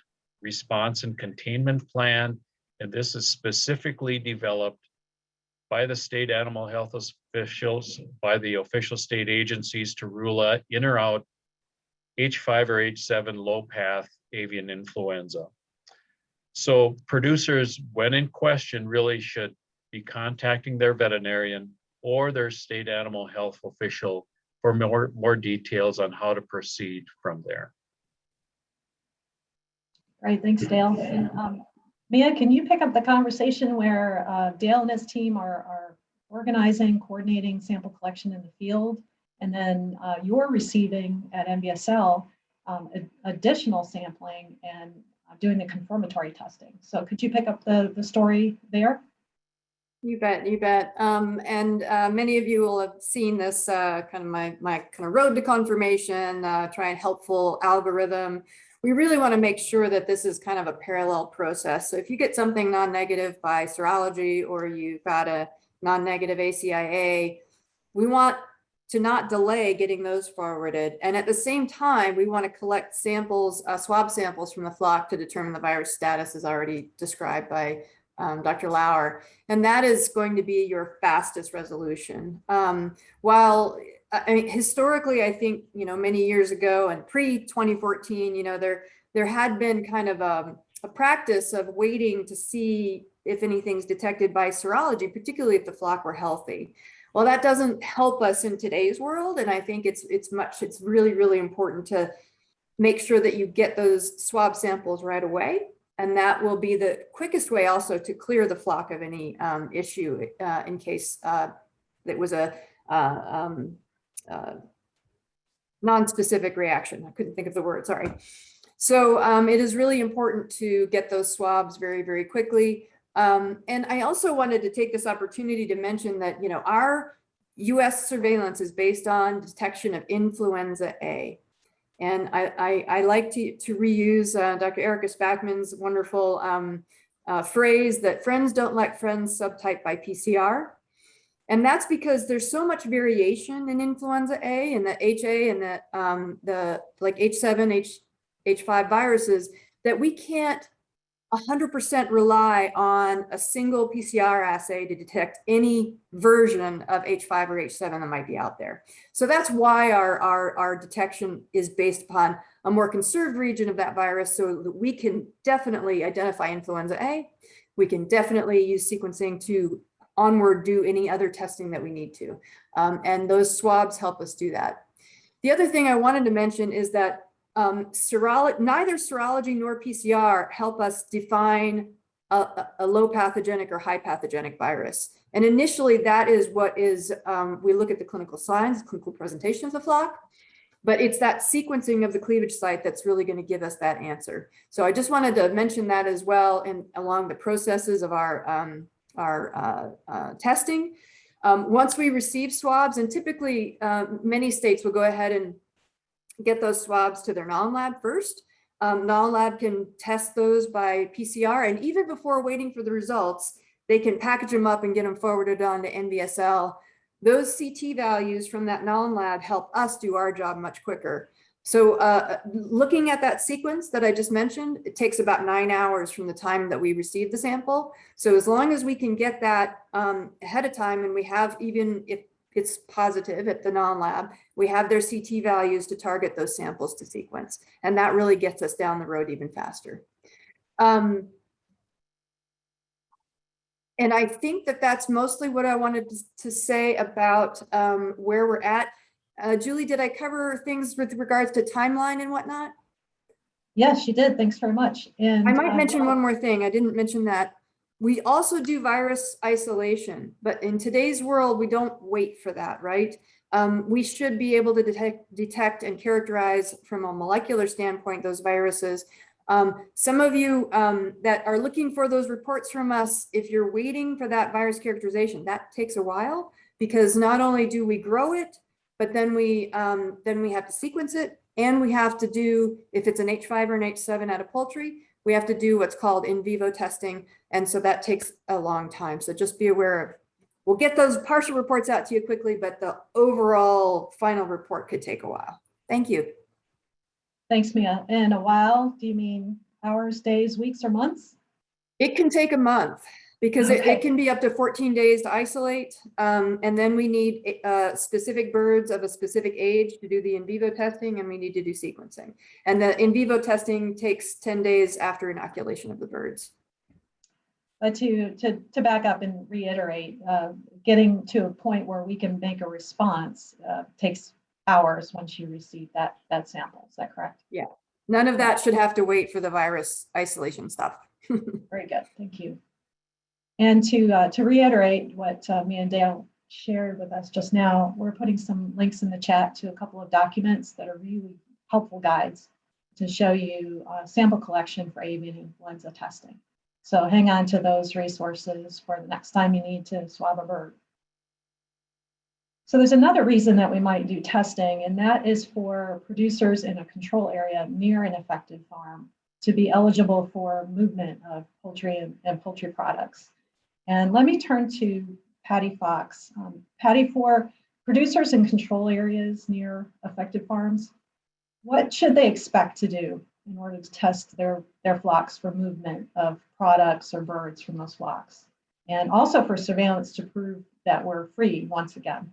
response and containment plan. And this is specifically developed by the state animal health officials, by the official state agencies to rule out in or out H5 or H7 low path avian influenza. So producers, when in question, really should be contacting their veterinarian or their state animal health official for more details on how to proceed from there. Great, thanks, Dale. And, Mia, can you pick up the conversation where Dale and his team are organizing, coordinating sample collection in the field, and then you're receiving at NBSL additional sampling and doing the confirmatory testing. So could you pick up the story there? You bet, you bet. And many of you will have seen this kind of my kind of road to confirmation, try and helpful algorithm. We really want to make sure that this is kind of a parallel process. So if you get something non-negative by serology or you've got a non-negative ACIA, we want to not delay getting those forwarded. And at the same time, we want to collect samples, swab samples from the flock to determine the virus status, as already described by Dr. Lauer. And that is going to be your fastest resolution. While I mean, historically, I think, many years ago and pre-2014, there had been kind of a practice of waiting to see if anything's detected by serology, particularly if the flock were healthy. Well, that doesn't help us in today's world. And I think it's really, really important to make sure that you get those swab samples right away. And that will be the quickest way also to clear the flock of any issue in case it was a non-specific reaction. I couldn't think of the word, sorry. So it is really important to get those swabs very, very quickly. And I also wanted to take this opportunity to mention that, our US surveillance is based on detection of influenza A. And I like to reuse Dr. Erica Spackman's wonderful phrase that friends don't let friends subtype by PCR. And that's because there's so much variation in influenza A and the HA and the like H7, H5 viruses that we can't 100% rely on a single PCR assay to detect any version of H5 or H7 that might be out there. So that's why our detection is based upon a more conserved region of that virus, so that we can definitely identify influenza A. We can definitely use sequencing to onward do any other testing that we need to. And those swabs help us do that. The other thing I wanted to mention is that neither serology nor PCR help us define a low pathogenic or high pathogenic virus. And initially that is what is, we look at the clinical signs, clinical presentation of the flock, but it's that sequencing of the cleavage site that's really going to give us that answer. So I just wanted to mention that as well, and along the processes of our testing. Once we receive swabs, and typically many states will go ahead and get those swabs to their non-lab first. Non-lab can test those by PCR, and even before waiting for the results, they can package them up and get them forwarded on to NBSL. Those CT values from that non-lab help us do our job much quicker. So looking at that sequence that I just mentioned, it takes about 9 hours from the time that we receive the sample. So as long as we can get that ahead of time, and we have, even if it's positive at the non-lab, we have their CT values to target those samples to sequence. And that really gets us down the road even faster. And I think that that's mostly what I wanted to say about where we're at. Julie, did I cover things with regards to timeline and whatnot? Yes, you did. Thanks very much. And I might mention one more thing. I didn't mention that. We also do virus isolation, but in today's world, we don't wait for that, right? We should be able to detect and characterize from a molecular standpoint those viruses. Some of you that are looking for those reports from us, if you're waiting for that virus characterization, that takes a while, because not only do we grow it, but then we have to sequence it, and we have to do, if it's an H5 or an H7 out of poultry, we have to do what's called in vivo testing. And so that takes a long time. So just be aware of, we'll get those partial reports out to you quickly, but the overall final report could take a while. Thank you. thanks, Mia. In a while, do you mean hours, days, weeks, or months? It can take a month, because Okay. it can be up to 14 days to isolate. And then we need specific birds of a specific age to do the in vivo testing, and we need to do sequencing. And the in vivo testing takes 10 days after inoculation of the birds. But to back up and reiterate, getting to a point where we can make a response takes hours once you receive that sample. Is that correct? Yeah. None of that should have to wait for the virus isolation stuff. Very good. Thank you. And to reiterate what me and Dale shared with us just now, we're putting some links in the chat to a couple of documents that are really helpful guides to show you sample collection for avian influenza testing. So hang on to those resources for the next time you need to swab a bird. So there's another reason that we might do testing, and that is for producers in a control area near an affected farm to be eligible for movement of poultry and poultry products. And let me turn to Patty Fox. Patty, for producers in control areas near affected farms, what should they expect to do in order to test their flocks for movement of products or birds from those flocks? And also for surveillance to prove that we're free once again.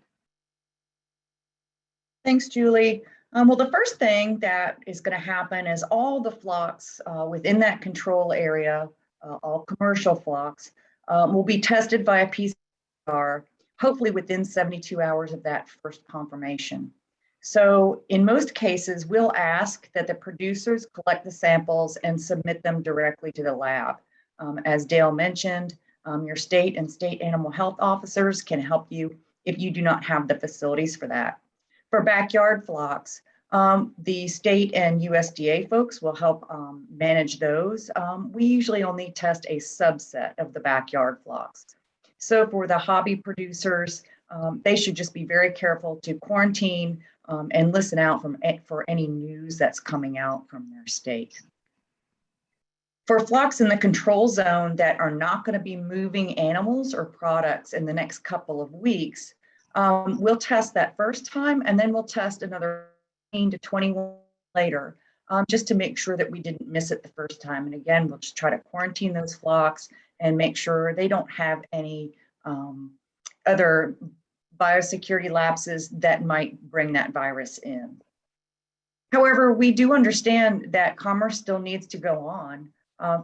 Thanks, Julie. Well, the first thing that is going to happen is all the flocks within that control area, all commercial flocks, will be tested via PCR, hopefully within 72 hours of that first confirmation. So in most cases, we'll ask that the producers collect the samples and submit them directly to the lab. As Dale mentioned, your state and state animal health officers can help you if you do not have the facilities for that. For backyard flocks, the state and USDA folks will help manage those. We usually only test a subset of the backyard flocks. So for the hobby producers, they should just be very careful to quarantine and listen out for any news that's coming out from their state. For flocks in the control zone that are not going to be moving animals or products in the next couple of weeks, we'll test that first time, and then we'll test another 15 to 21 later, just to make sure that we didn't miss it the first time. And again, we'll just try to quarantine those flocks and make sure they don't have any other biosecurity lapses that might bring that virus in. However, we do understand that commerce still needs to go on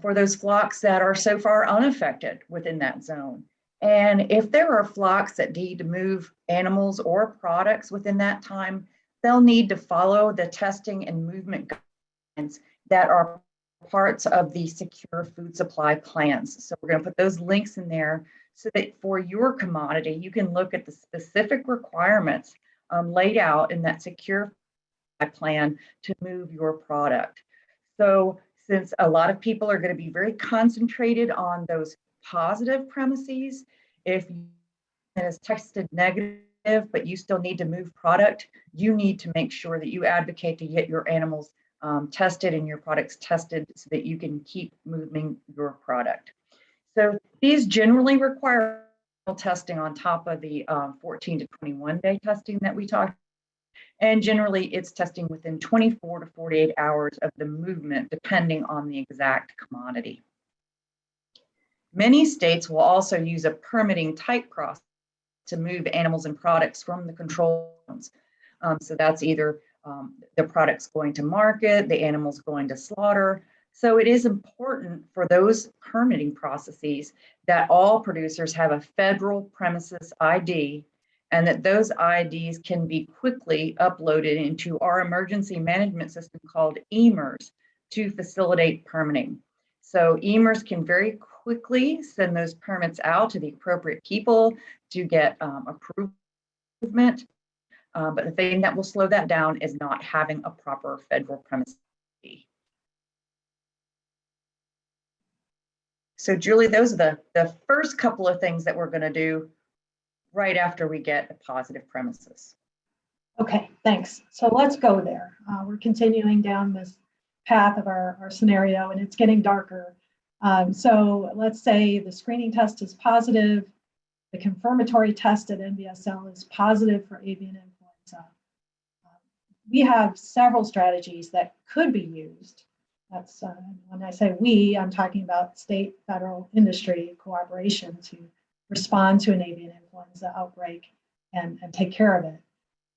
for those flocks that are so far unaffected within that zone. And if there are flocks that need to move animals or products within that time, they'll need to follow the testing and movement guidelines that are parts of the secure food supply plans. So we're going to put those links in there so that for your commodity, you can look at the specific requirements laid out in that secure plan to move your product. So since a lot of people are going to be very concentrated on those positive premises, if it is tested negative, but you still need to move product, you need to make sure that you advocate to get your animals tested and your products tested so that you can keep moving your product. So these generally require testing on top of the 14 to 21 day testing that we talked. And generally it's testing within 24 to 48 hours of the movement, depending on the exact commodity. Many states will also use a permitting type process to move animals and products from the control zones. So that's either the products going to market, the animals going to slaughter. So it is important for those permitting processes that all producers have a federal premises ID, and that those IDs can be quickly uploaded into our emergency management system called EMERS to facilitate permitting. So EMERS can very quickly send those permits out to the appropriate people to get approval. But the thing that will slow that down is not having a proper federal premise. So Julie, those are the first couple of things that we're going to do right after we get a positive premises. Okay, thanks. So let's go there. We're continuing down this path of our scenario, and it's getting darker. So let's say the screening test is positive, the confirmatory test at NBSL is positive for avian influenza. We have several strategies that could be used. That's when I say we, I'm talking about state, federal, industry cooperation to respond to an avian influenza outbreak and take care of it.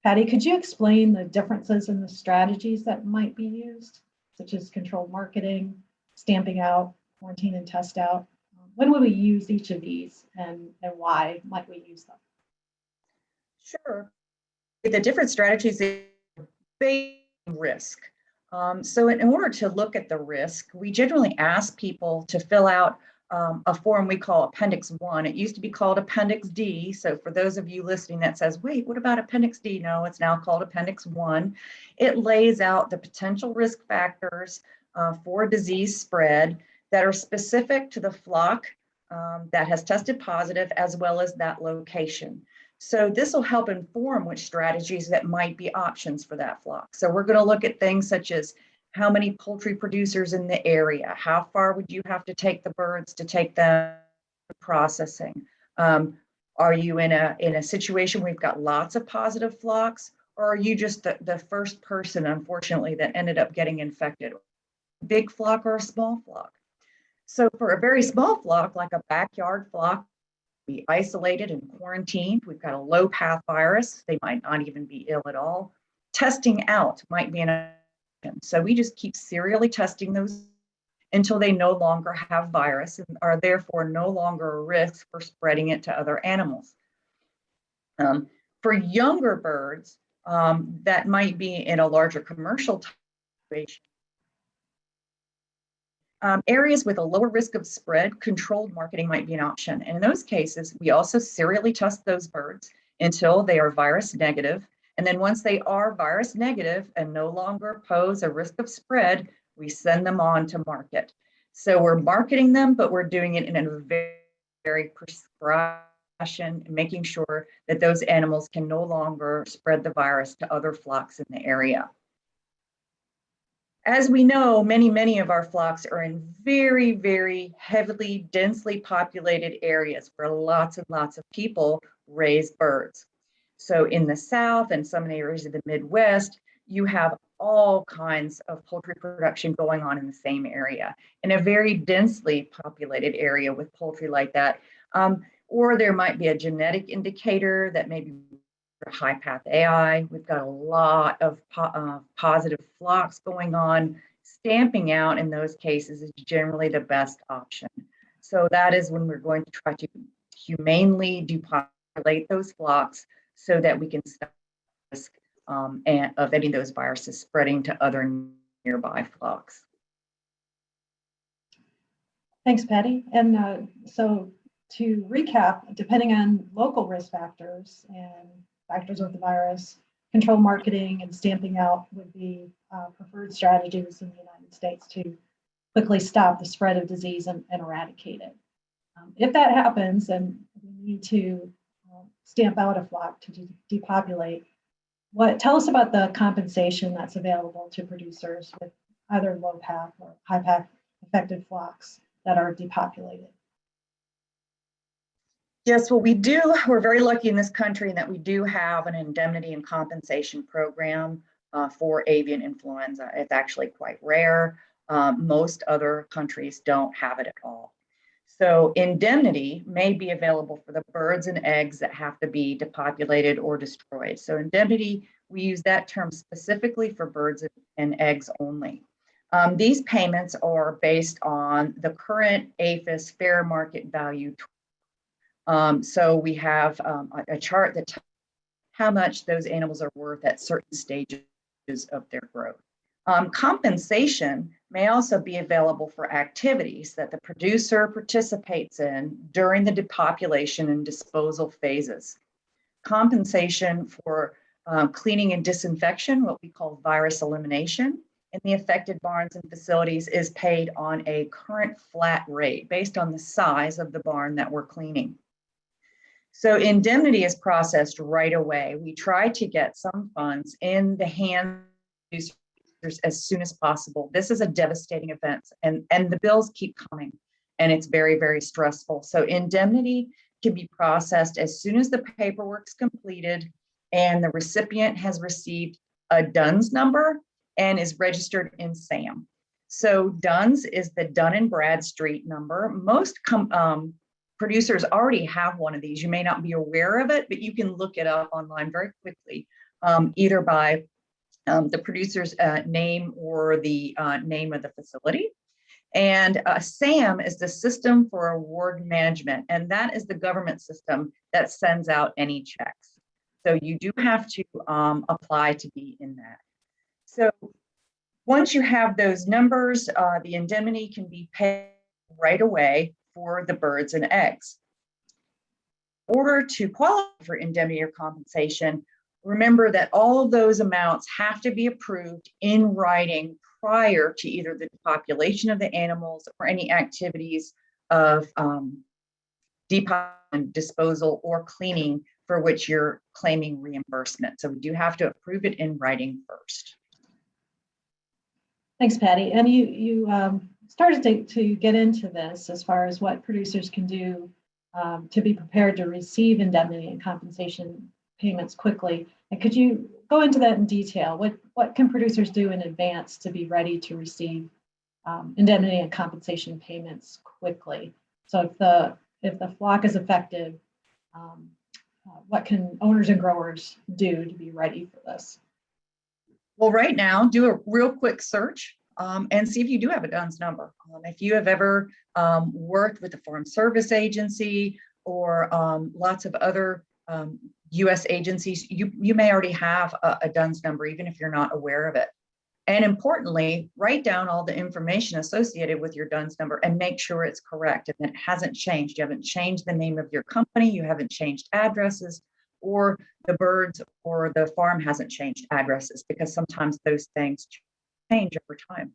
Patty, could you explain the differences in the strategies that might be used, such as controlled marketing, stamping out, quarantine and test out? When would we use each of these, and why might we use them? Sure. The different strategies based on risk. So in order to look at the risk, we generally ask people to fill out a form we call Appendix 1. It used to be called Appendix D. So for those of you listening that says, wait, what about Appendix D? No, it's now called Appendix 1. It lays out the potential risk factors for disease spread that are specific to the flock that has tested positive, as well as that location. So this will help inform which strategies that might be options for that flock. So we're going to look at things such as how many poultry producers in the area, how far would you have to take the birds to take them to processing? Are you in a situation where you've got lots of positive flocks, or are you just the first person, unfortunately, that ended up getting infected? Big flock or a small flock? So for a very small flock, like a backyard flock, be isolated and quarantined. We've got a low path virus. They might not even be ill at all. Testing out might be an option. So we just keep serially testing those until they no longer have virus and are therefore no longer a risk for spreading it to other animals. For younger birds, that might be in a larger commercial situation. Areas with a lower risk of spread, controlled marketing might be an option. And in those cases, we also serially test those birds until they are virus negative. And then once they are virus negative and no longer pose a risk of spread, we send them on to market. So we're marketing them, but we're doing it in a very, very prescribed fashion, making sure that those animals can no longer spread the virus to other flocks in the area. As we know, many of our flocks are in very, very heavily, densely populated areas where lots and lots of people raise birds. So in the South and some areas of the Midwest, you have all kinds of poultry production going on in the same area, in a very densely populated area with poultry like that. Or there might be a genetic indicator that maybe high path AI. We've got a lot of positive flocks going on. Stamping out in those cases is generally the best option. So that is when we're going to try to humanely depopulate those flocks so that we can stop the risk of any of those viruses spreading to other nearby flocks. Thanks, Patty. And so to recap, depending on local risk factors and factors of the virus, control marketing and stamping out would be preferred strategies in the United States to quickly stop the spread of disease and eradicate it. If that happens, then we need to stamp out a flock to depopulate. Tell us about the compensation that's available to producers with either low path or high path affected flocks that are depopulated. Yes, well, we're very lucky in this country in that we do have an indemnity and compensation program for avian influenza. It's actually quite rare. Most other countries don't have it at all. So indemnity may be available for the birds and eggs that have to be depopulated or destroyed. So indemnity, we use that term specifically for birds and eggs only. These payments are based on the current APHIS fair market value. So we have a chart that tells how much those animals are worth at certain stages of their growth. Compensation may also be available for activities that the producer participates in during the depopulation and disposal phases. Compensation for cleaning and disinfection, what we call virus elimination, in the affected barns and facilities is paid on a current flat rate based on the size of the barn that we're cleaning. So indemnity is processed right away. We try to get some funds in the hands of producers as soon as possible. This is a devastating event, and the bills keep coming, and it's very, very stressful. So indemnity can be processed as soon as the paperwork's completed and the recipient has received a DUNS number and is registered in SAM. So DUNS is the Dun and Bradstreet number. Most producers already have one of these. You may not be aware of it, but you can look it up online very quickly, either by the producer's name or the name of the facility. And SAM is the System for Award Management, and that is the government system that sends out any checks. So you do have to apply to be in that. So once you have those numbers, the indemnity can be paid right away for the birds and eggs. In order to qualify for indemnity or compensation, remember that all of those amounts have to be approved in writing prior to either the depopulation of the animals or any activities of disposal or cleaning for which you're claiming reimbursement. So we do have to approve it in writing first. Thanks, Patty. And you started to get into this as far as what producers can do to be prepared to receive indemnity and compensation payments quickly. And could you go into that in detail? What can producers do in advance to be ready to receive indemnity and compensation payments quickly? So if the flock is affected, what can owners and growers do to be ready for this? Well, right now, do a real quick search and see if you do have a DUNS number. If you have ever worked with the Farm Service Agency or lots of other U.S. agencies, you may already have a DUNS number, even if you're not aware of it. And importantly, write down all the information associated with your DUNS number and make sure it's correct and it hasn't changed. You haven't changed the name of your company, you haven't changed addresses, or the birds or the farm hasn't changed addresses, because sometimes those things change over time.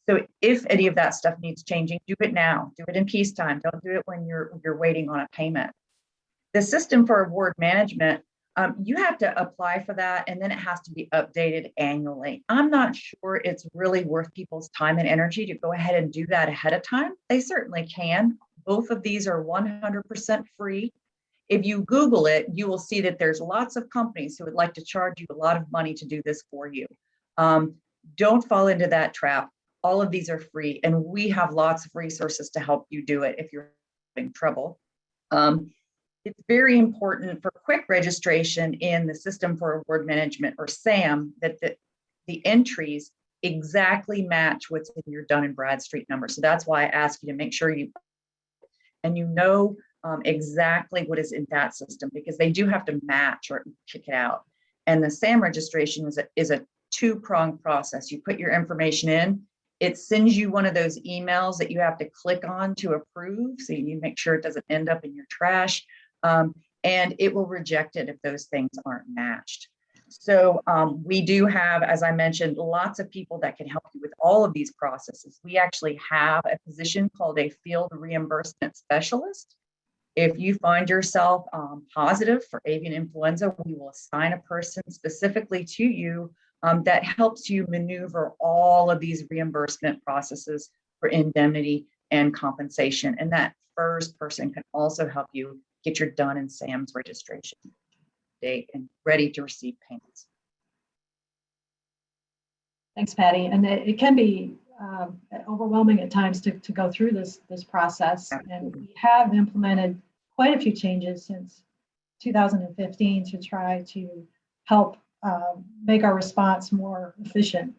So if any of that stuff needs changing, do it now. Do it in peacetime. Don't do it when you're waiting on a payment. The system for award management, you have to apply for that, and then it has to be updated annually. I'm not sure it's really worth people's time and energy to go ahead and do that ahead of time. They certainly can. Both of these are 100% free. If you Google it, you will see that there's lots of companies who would like to charge you a lot of money to do this for you. Don't fall into that trap. All of these are free, and we have lots of resources to help you do it if you're having trouble. It's very important for quick registration in the System for Award Management, or SAM, that the entries exactly match what's in your Dun and Bradstreet number. So that's why I ask you to make sure you know exactly what is in that system, because they do have to match or kick it out. And the SAM registration is a two-pronged process. You put your information in, it sends you one of those emails that you have to click on to approve. So you need to make sure it doesn't end up in your trash. And it will reject it if those things aren't matched. So we do have, as I mentioned, lots of people that can help you with all of these processes. We actually have a position called a field reimbursement specialist. If you find yourself positive for avian influenza, we will assign a person specifically to you that helps you maneuver all of these reimbursement processes for indemnity and compensation. And that first person can also help you get your DUN and SAM's registration date and ready to receive payments. Thanks, Patty. And it can be overwhelming at times to go through this process. And we have implemented quite a few changes since 2015 to try to help make our response more efficient.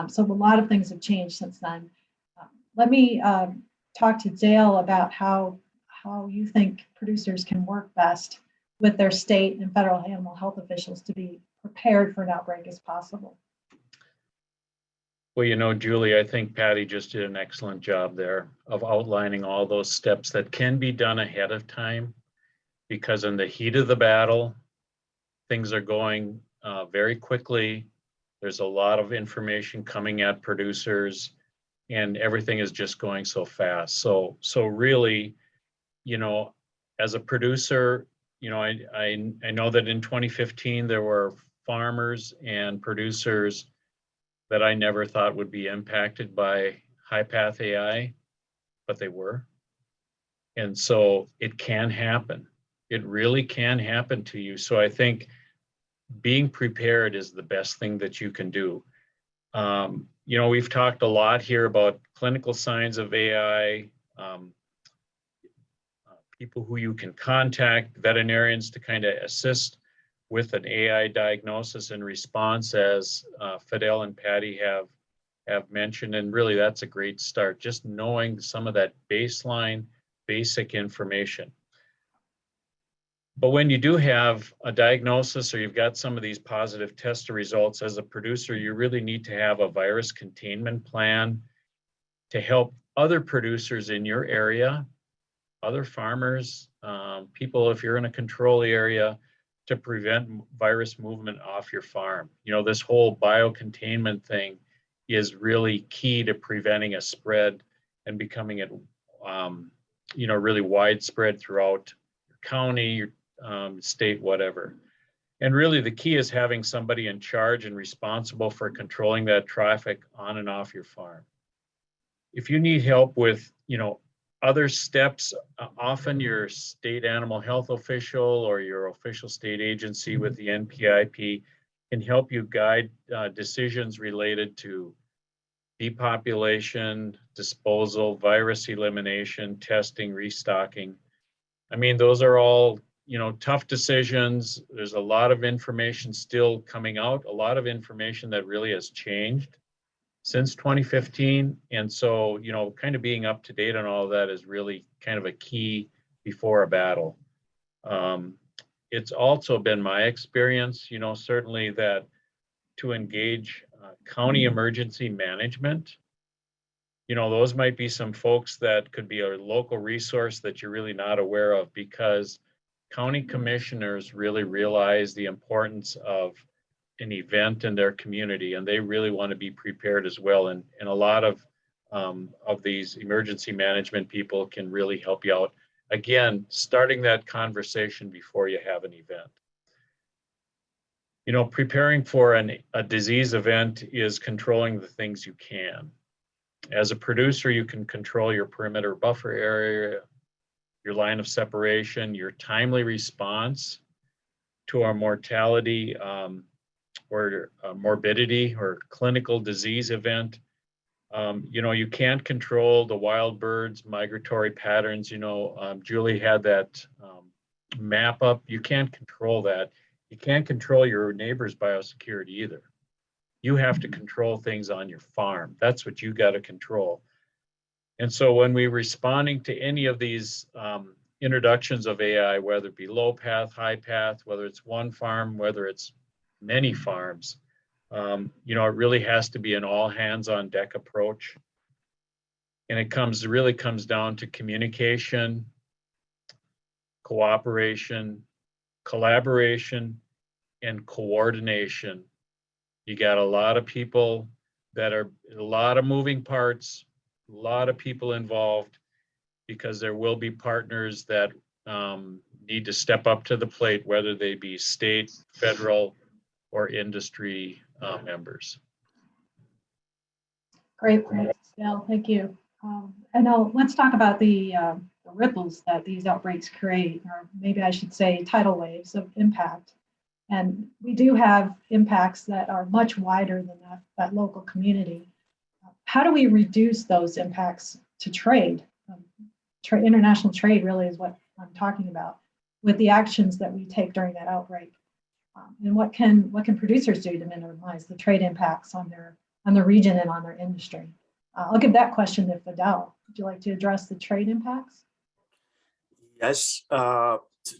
So a lot of things have changed since then. Let me talk to Dale about how you think producers can work best with their state and federal animal health officials to be prepared for an outbreak as possible. Well, you know, Julie, I think Patty just did an excellent job there of outlining all those steps that can be done ahead of time, because in the heat of the battle, things are going very quickly. There's a lot of information coming at producers, and everything is just going so fast. So really, you know, as a producer, you know, I know that in 2015 there were farmers and producers that I never thought would be impacted by high-path AI, but they were. And so it can happen. It really can happen to you. So I think being prepared is the best thing that you can do. You know, we've talked a lot here about clinical signs of AI, people who you can contact, veterinarians to kind of assist with an AI diagnosis and response, as Fidel and Patty have mentioned. And really, that's a great start, just knowing some of that baseline, basic information. But when you do have a diagnosis, or you've got some of these positive test results, as a producer, you really need to have a virus containment plan to help other producers in your area, other farmers, people, if you're in a control area, to prevent virus movement off your farm. You know, this whole biocontainment thing is really key to preventing a spread and becoming it, you know, really widespread throughout your county, your state, whatever. And really the key is having somebody in charge and responsible for controlling that traffic on and off your farm. If you need help with, you know, other steps, often your state animal health official or your official state agency with the NPIP can help you guide decisions related to depopulation, disposal, virus elimination, testing, restocking. I mean, those are all, tough decisions. There's a lot of information still coming out, a lot of information that really has changed since 2015. And so, kind of being up to date on all of that is really kind of a key before a battle. It's also been my experience, certainly that to engage county emergency management, those might be some folks that could be a local resource that you're really not aware of, because county commissioners really realize the importance of an event in their community, and they really want to be prepared as well. And a lot of these emergency management people can really help you out. Again, starting that conversation before you have an event. Preparing for a disease event is controlling the things you can. As a producer, you can control your perimeter buffer area, your line of separation, your timely response to our mortality or morbidity or clinical disease event. You can't control the wild birds' migratory patterns. Julie had that map up. You can't control that. You can't control your neighbor's biosecurity either. You have to control things on your farm. That's what you got to control. And so when we're responding to any of these introductions of AI, whether it be low path, high path, whether it's one farm, whether it's many farms, it really has to be an all hands on deck approach. And it really comes down to communication, cooperation, collaboration, and coordination. You got a lot of people that are a lot of moving parts, a lot of people involved, because there will be partners that need to step up to the plate, whether they be state, federal, or industry members. Great, Bill. Thank you. And now let's talk about the ripples that these outbreaks create, or maybe I should say tidal waves of impact. And we do have impacts that are much wider than that local community. How do we reduce those impacts to trade? International trade really is what I'm talking about, with the actions that we take during that outbreak. And what can producers do to minimize the trade impacts on their region and on their industry? I'll give that question to Fidel. Would you like to address the trade impacts? Yes.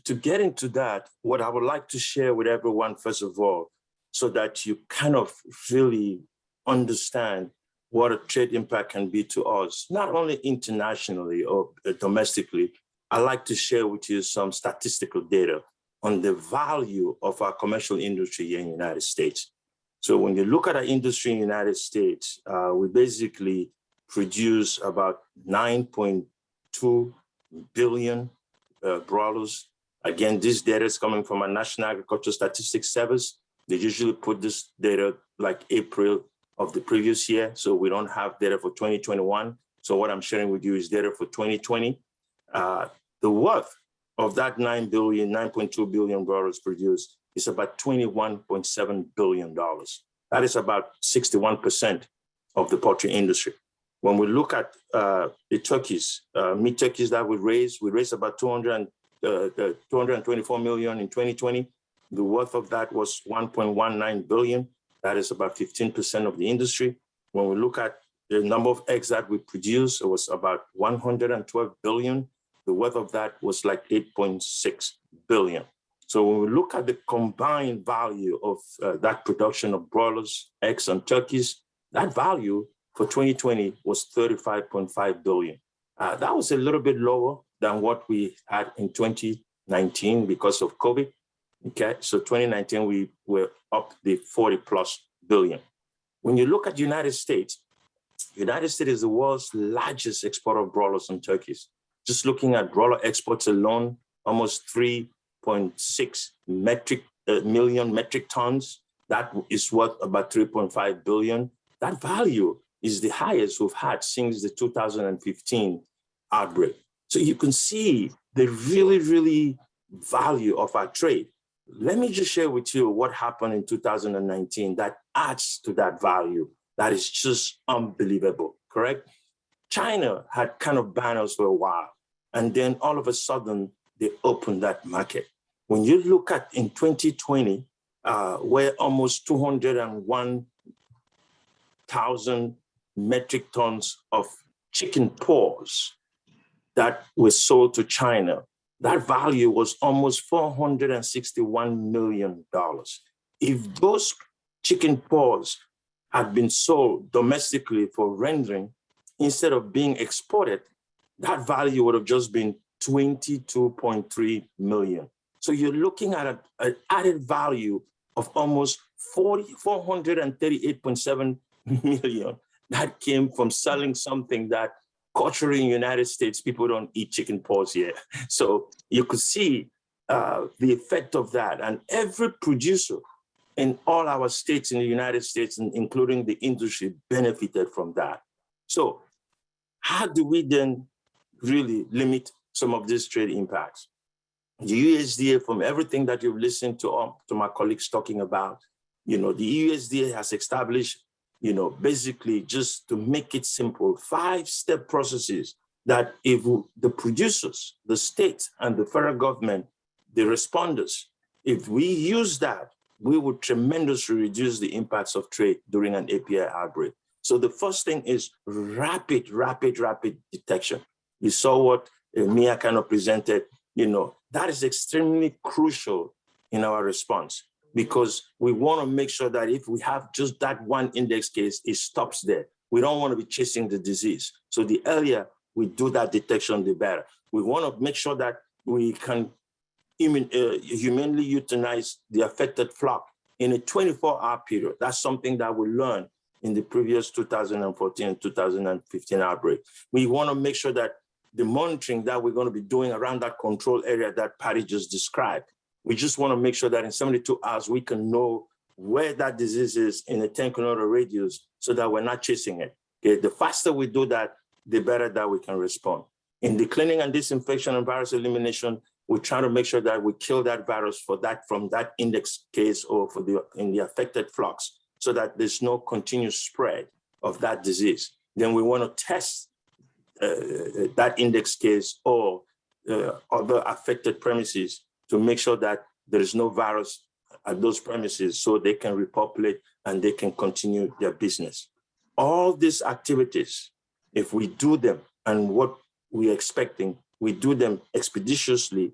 To get into that, what I would like to share with everyone, first of all, so that you kind of really understand what a trade impact can be to us, not only internationally or domestically. I'd like to share with you some statistical data on the value of our commercial industry here in the United States. So when you look at our industry in the United States, we basically produce about 9.2 billion broilers. Again, this data is coming from our National Agricultural Statistics Service. They usually put this data like April of the previous year, so we don't have data for 2021. So what I'm sharing with you is data for 2020. The worth of that 9.2 billion broilers produced is about $21.7 billion. That is about 61% of the poultry industry. When we look at the turkeys, meat turkeys that we raised about 224 million in 2020. The worth of that was 1.19 billion. That is about 15% of the industry. When we look at the number of eggs that we produce, it was about 112 billion. The worth of that was like 8.6 billion. So when we look at the combined value of that production of broilers, eggs, and turkeys, that value for 2020 was 35.5 billion. That was a little bit lower than what we had in 2019 because of COVID. Okay, so 2019, we were up the 40 plus billion. When you look at the United States is the world's largest exporter of broilers and turkeys. Just looking at broiler exports alone, almost 3.6 million metric tons. That is worth about 3.5 billion. That value is the highest we've had since the 2015 outbreak. So you can see the really value of our trade. Let me just share with you what happened in 2019 that adds to that value. That is just unbelievable, correct? China had kind of banned us for a while, and then all of a sudden they opened that market. When you look at in 2020, where almost 201,000 metric tons of chicken paws that were sold to China, that value was almost $461 million. If those chicken paws had been sold domestically for rendering, instead of being exported, that value would have just been 22.3 million. So you're looking at an added value of almost 438.7 million that came from selling something that culturally in the United States, people don't eat chicken paws here. So you could see the effect of that. And every producer in all our states in the United States, including the industry, benefited from that. So how do we then really limit some of these trade impacts? The USDA, from everything that you've listened to my colleagues talking about, the USDA has established, basically just to make it simple, 5-step processes that if the producers, the state and the federal government, the responders, if we use that, we would tremendously reduce the impacts of trade during an API outbreak. So the first thing is rapid detection. You saw what Mia kind of presented, that is extremely crucial in our response, because we want to make sure that if we have just that one index case, it stops there. We don't want to be chasing the disease. So the earlier we do that detection, the better. We want to make sure that we can humanely euthanize the affected flock in a 24-hour period. That's something that we learned in the previous 2014 and 2015 outbreak. We want to make sure that the monitoring that we're going to be doing around that control area that Patty just described, we just want to make sure that in 72 hours, we can know where that disease is in a 10-kilometer radius so that we're not chasing it. Okay? The faster we do that, the better that we can respond. In the cleaning and disinfection and virus elimination, we try to make sure that we kill that virus from that index case or in the affected flocks so that there's no continuous spread of that disease. Then we want to test that index case or other affected premises to make sure that there is no virus at those premises so they can repopulate and they can continue their business. All these activities, if we do them and what we're expecting, we do them expeditiously,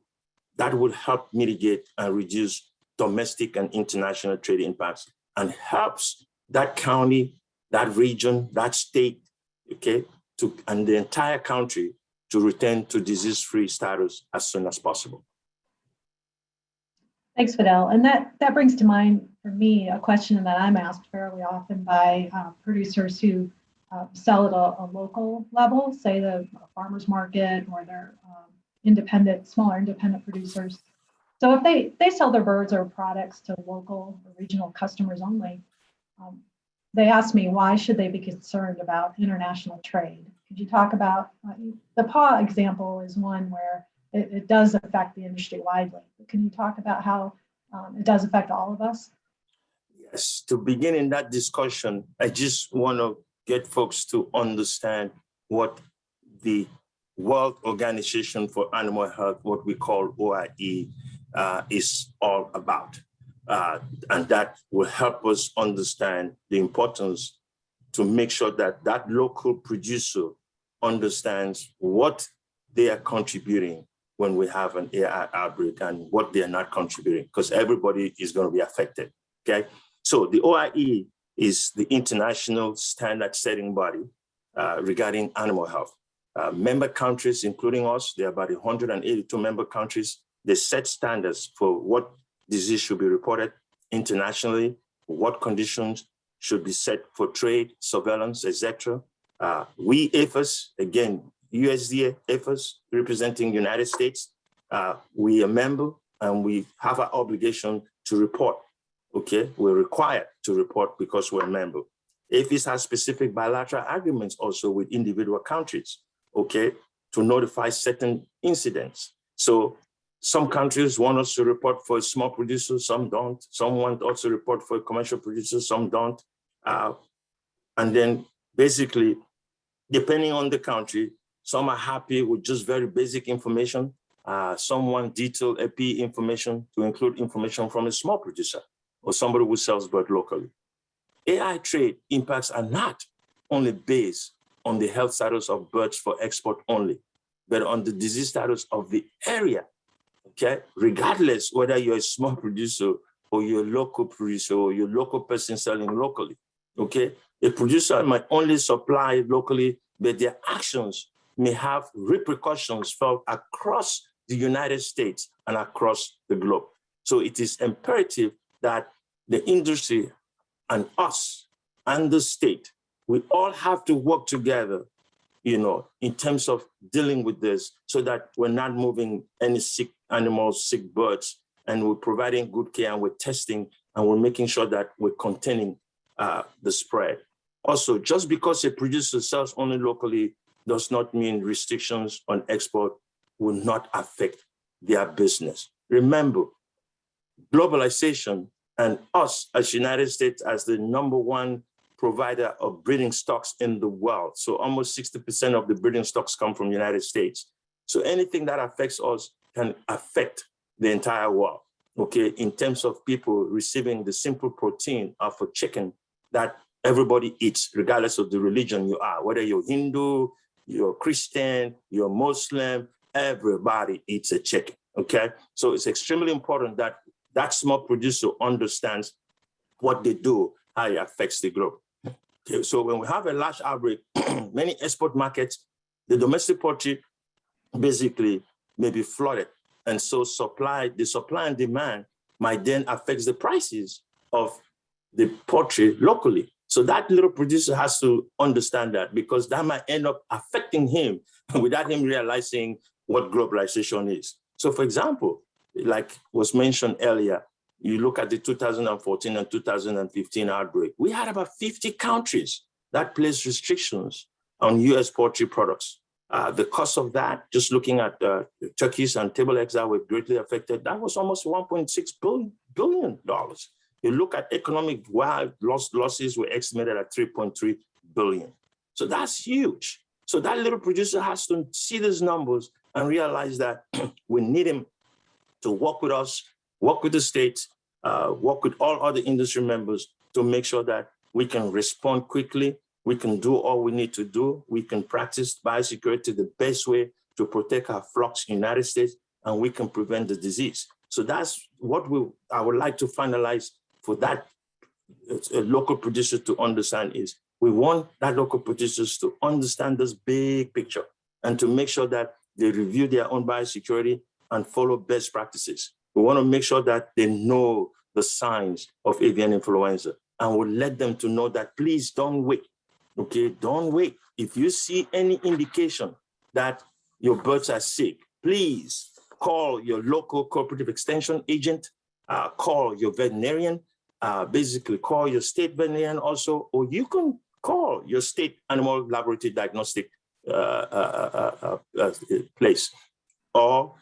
that will help mitigate and reduce domestic and international trade impacts and helps that county, that region, that state, okay, and the entire country to return to disease-free status as soon as possible. Thanks, Fidel. And that brings to mind for me a question that I'm asked fairly often by producers who sell at a local level, say the farmers market or their smaller independent producers. So if they sell their birds or products to local or regional customers only, they ask me, why should they be concerned about international trade? Could you talk about, the paw example is one where it does affect the industry widely. But can you talk about how it does affect all of us? Yes, to begin in that discussion, I just want to get folks to understand what the World Organization for Animal Health, what we call OIE, is all about. And that will help us understand the importance to make sure that that local producer understands what they are contributing when we have an AI outbreak and what they are not contributing, because everybody is going to be affected, okay? So the OIE is the international standard setting body regarding animal health. Member countries, including us, there are about 182 member countries. They set standards for what disease should be reported internationally, what conditions should be set for trade, surveillance, etc. We, APHIS, again, USDA, APHIS, representing United States, we are a member and we have an obligation to report, okay? We're required to report because we're a member. APHIS has specific bilateral agreements also with individual countries, okay, to notify certain incidents. So some countries want us to report for a small producer, some don't. Some want us to report for a commercial producer, some don't. And then basically, depending on the country, some are happy with just very basic information. Some want detailed AP information to include information from a small producer or somebody who sells bird locally. AI trade impacts are not only based on the health status of birds for export only, but on the disease status of the area, okay? Regardless whether you're a small producer or you're a local producer or you're a local person selling locally, okay? A producer might only supply locally, but their actions may have repercussions felt across the United States and across the globe. So it is imperative that the industry and us and the state, we all have to work together, you know, in terms of dealing with this so that we're not moving any sick animals, sick birds, and we're providing good care and we're testing and we're making sure that we're containing the spread. Also, just because a producer sells only locally does not mean restrictions on export will not affect their business. Remember, globalization and us as United States as the #1 provider of breeding stocks in the world. So almost 60% of the breeding stocks come from the United States. So anything that affects us can affect the entire world, okay, in terms of people receiving the simple protein of a chicken that everybody eats, regardless of the religion you are, whether you're Hindu, you're Christian, you're Muslim, everybody eats a chicken, okay? So it's extremely important that that small producer understands what they do, how it affects the globe. Okay, so when we have a large outbreak, many export markets, the domestic poultry basically may be flooded. And so the supply and demand might then affect the prices of the poultry locally. So that little producer has to understand that because that might end up affecting him without him realizing what globalization is. So for example, like was mentioned earlier, you look at the 2014 and 2015 outbreak, we had about 50 countries that placed restrictions on US poultry products. The cost of that, just looking at turkeys and table eggs that were greatly affected, that was almost $1.6 billion. You look at economic losses were estimated at $3.3 billion. So that's huge. So that little producer has to see these numbers and realize that we need him to work with us, work with the states, work with all other industry members to make sure that we can respond quickly, we can do all we need to do, we can practice biosecurity the best way to protect our flocks in the United States, and we can prevent the disease. So that's what I would like to finalize for that local producer to understand is we want that local producers to understand this big picture and to make sure that they review their own biosecurity and follow best practices. We want to make sure that they know the signs of avian influenza and we'll let them to know that please don't wait, okay? Don't wait. If you see any indication that your birds are sick, please call your local cooperative extension agent, call your veterinarian, basically call your state veterinarian also, or you can call your state animal laboratory diagnostic place. Or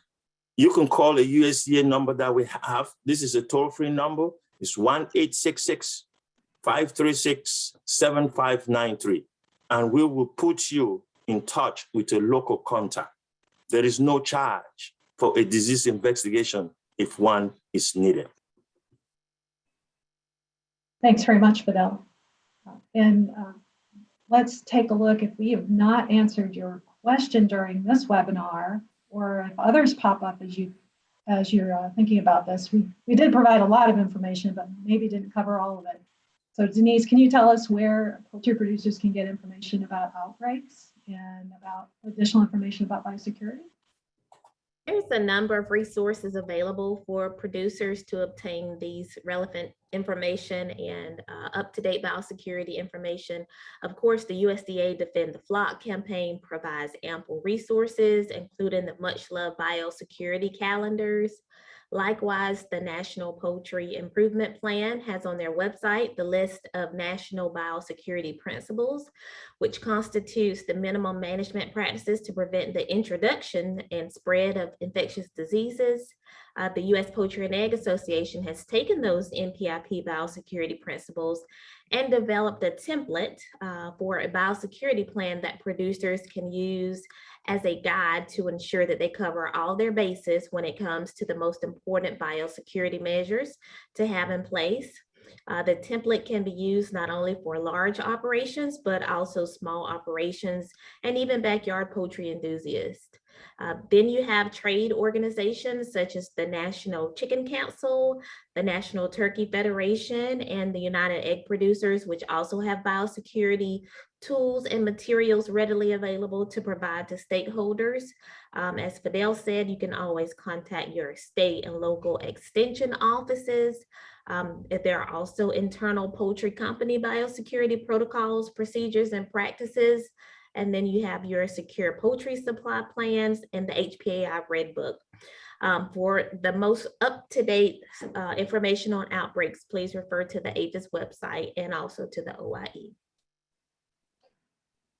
you can call a USDA number that we have. This is a toll-free number. It's 1-866-536-7593. And we will put you in touch with a local contact. There is no charge for a disease investigation if one is needed. Thanks very much, Fidel. And let's take a look if we have not answered your question during this webinar, or if others pop up as you're thinking about this. We did provide a lot of information, but maybe didn't cover all of it. So Denise, can you tell us where poultry producers can get information about outbreaks and about additional information about biosecurity? There's a number of resources available for producers to obtain these relevant information and up-to-date biosecurity information. Of course, the USDA Defend the Flock campaign provides ample resources, including the much-loved biosecurity calendars. Likewise, the National Poultry Improvement Plan has on their website the list of national biosecurity principles, which constitutes the minimum management practices to prevent the introduction and spread of infectious diseases. The U.S. Poultry and Egg Association has taken those NPIP biosecurity principles and developed a template for a biosecurity plan that producers can use as a guide to ensure that they cover all their bases when it comes to the most important biosecurity measures to have in place. The template can be used not only for large operations, but also small operations and even backyard poultry enthusiasts. Then you have trade organizations such as the National Chicken Council, the National Turkey Federation, and the United Egg Producers, which also have biosecurity tools and materials readily available to provide to stakeholders. As Fidel said, you can always contact your state and local extension offices. There are also internal poultry company biosecurity protocols, procedures, and practices. And then you have your secure poultry supply plans and the HPAI Red Book. For the most up-to-date information on outbreaks, please refer to the APHIS website and also to the OIE.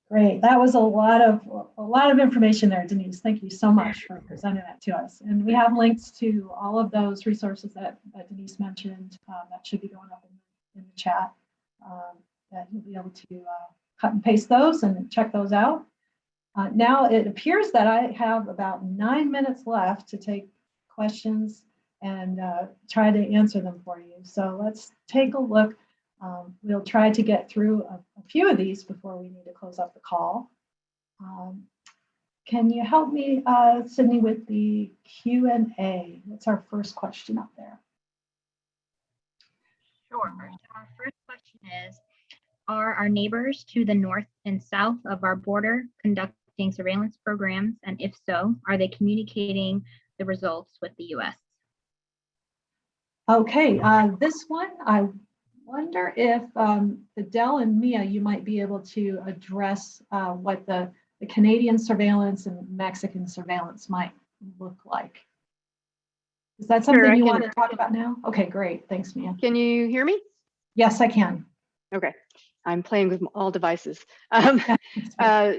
Great. That was a lot of information there, Denise. Thank you so much for presenting that to us. And we have links to all of those resources that Denise mentioned that should be going up in the chat that you'll be able to cut and paste those and check those out. Now it appears that I have about 9 minutes left to take questions and try to answer them for you. So let's take a look. We'll try to get through a few of these before we need to close up the call. Can you help me, Sydney, with the Q&A? What's our first question up there? Sure. So our first question is, are our neighbors to the north and south of our border conducting surveillance programs? And if so, are they communicating the results with the US? Okay, this one, I wonder if Fidel and Mia, you might be able to address what the Canadian surveillance and Mexican surveillance might look like. Is that something Sure, you want to talk about now? Okay, great. Thanks, Mia. Can you hear me? Yes, I can. Okay, I'm playing with all devices. Our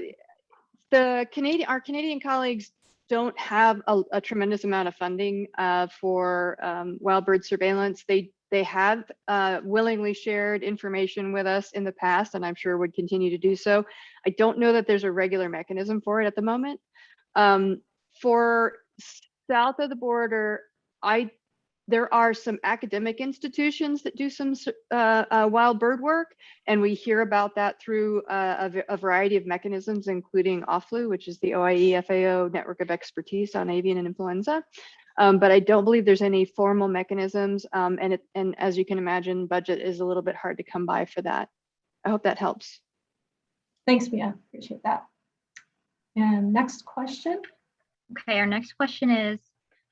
Canadian colleagues don't have a tremendous amount of funding for wild bird surveillance. They have willingly shared information with us in the past, and I'm sure would continue to do so. I don't know that there's a regular mechanism for it at the moment. For south of the border, there are some academic institutions that do some wild bird work, and we hear about that through a variety of mechanisms, including OFLU, which is the OIE FAO Network of Expertise on Avian and Influenza. But I don't believe there's any formal mechanisms, and as you can imagine, budget is a little bit hard to come by for that. I hope that helps. Thanks, Mia. Appreciate that. And next question. Okay, our next question is,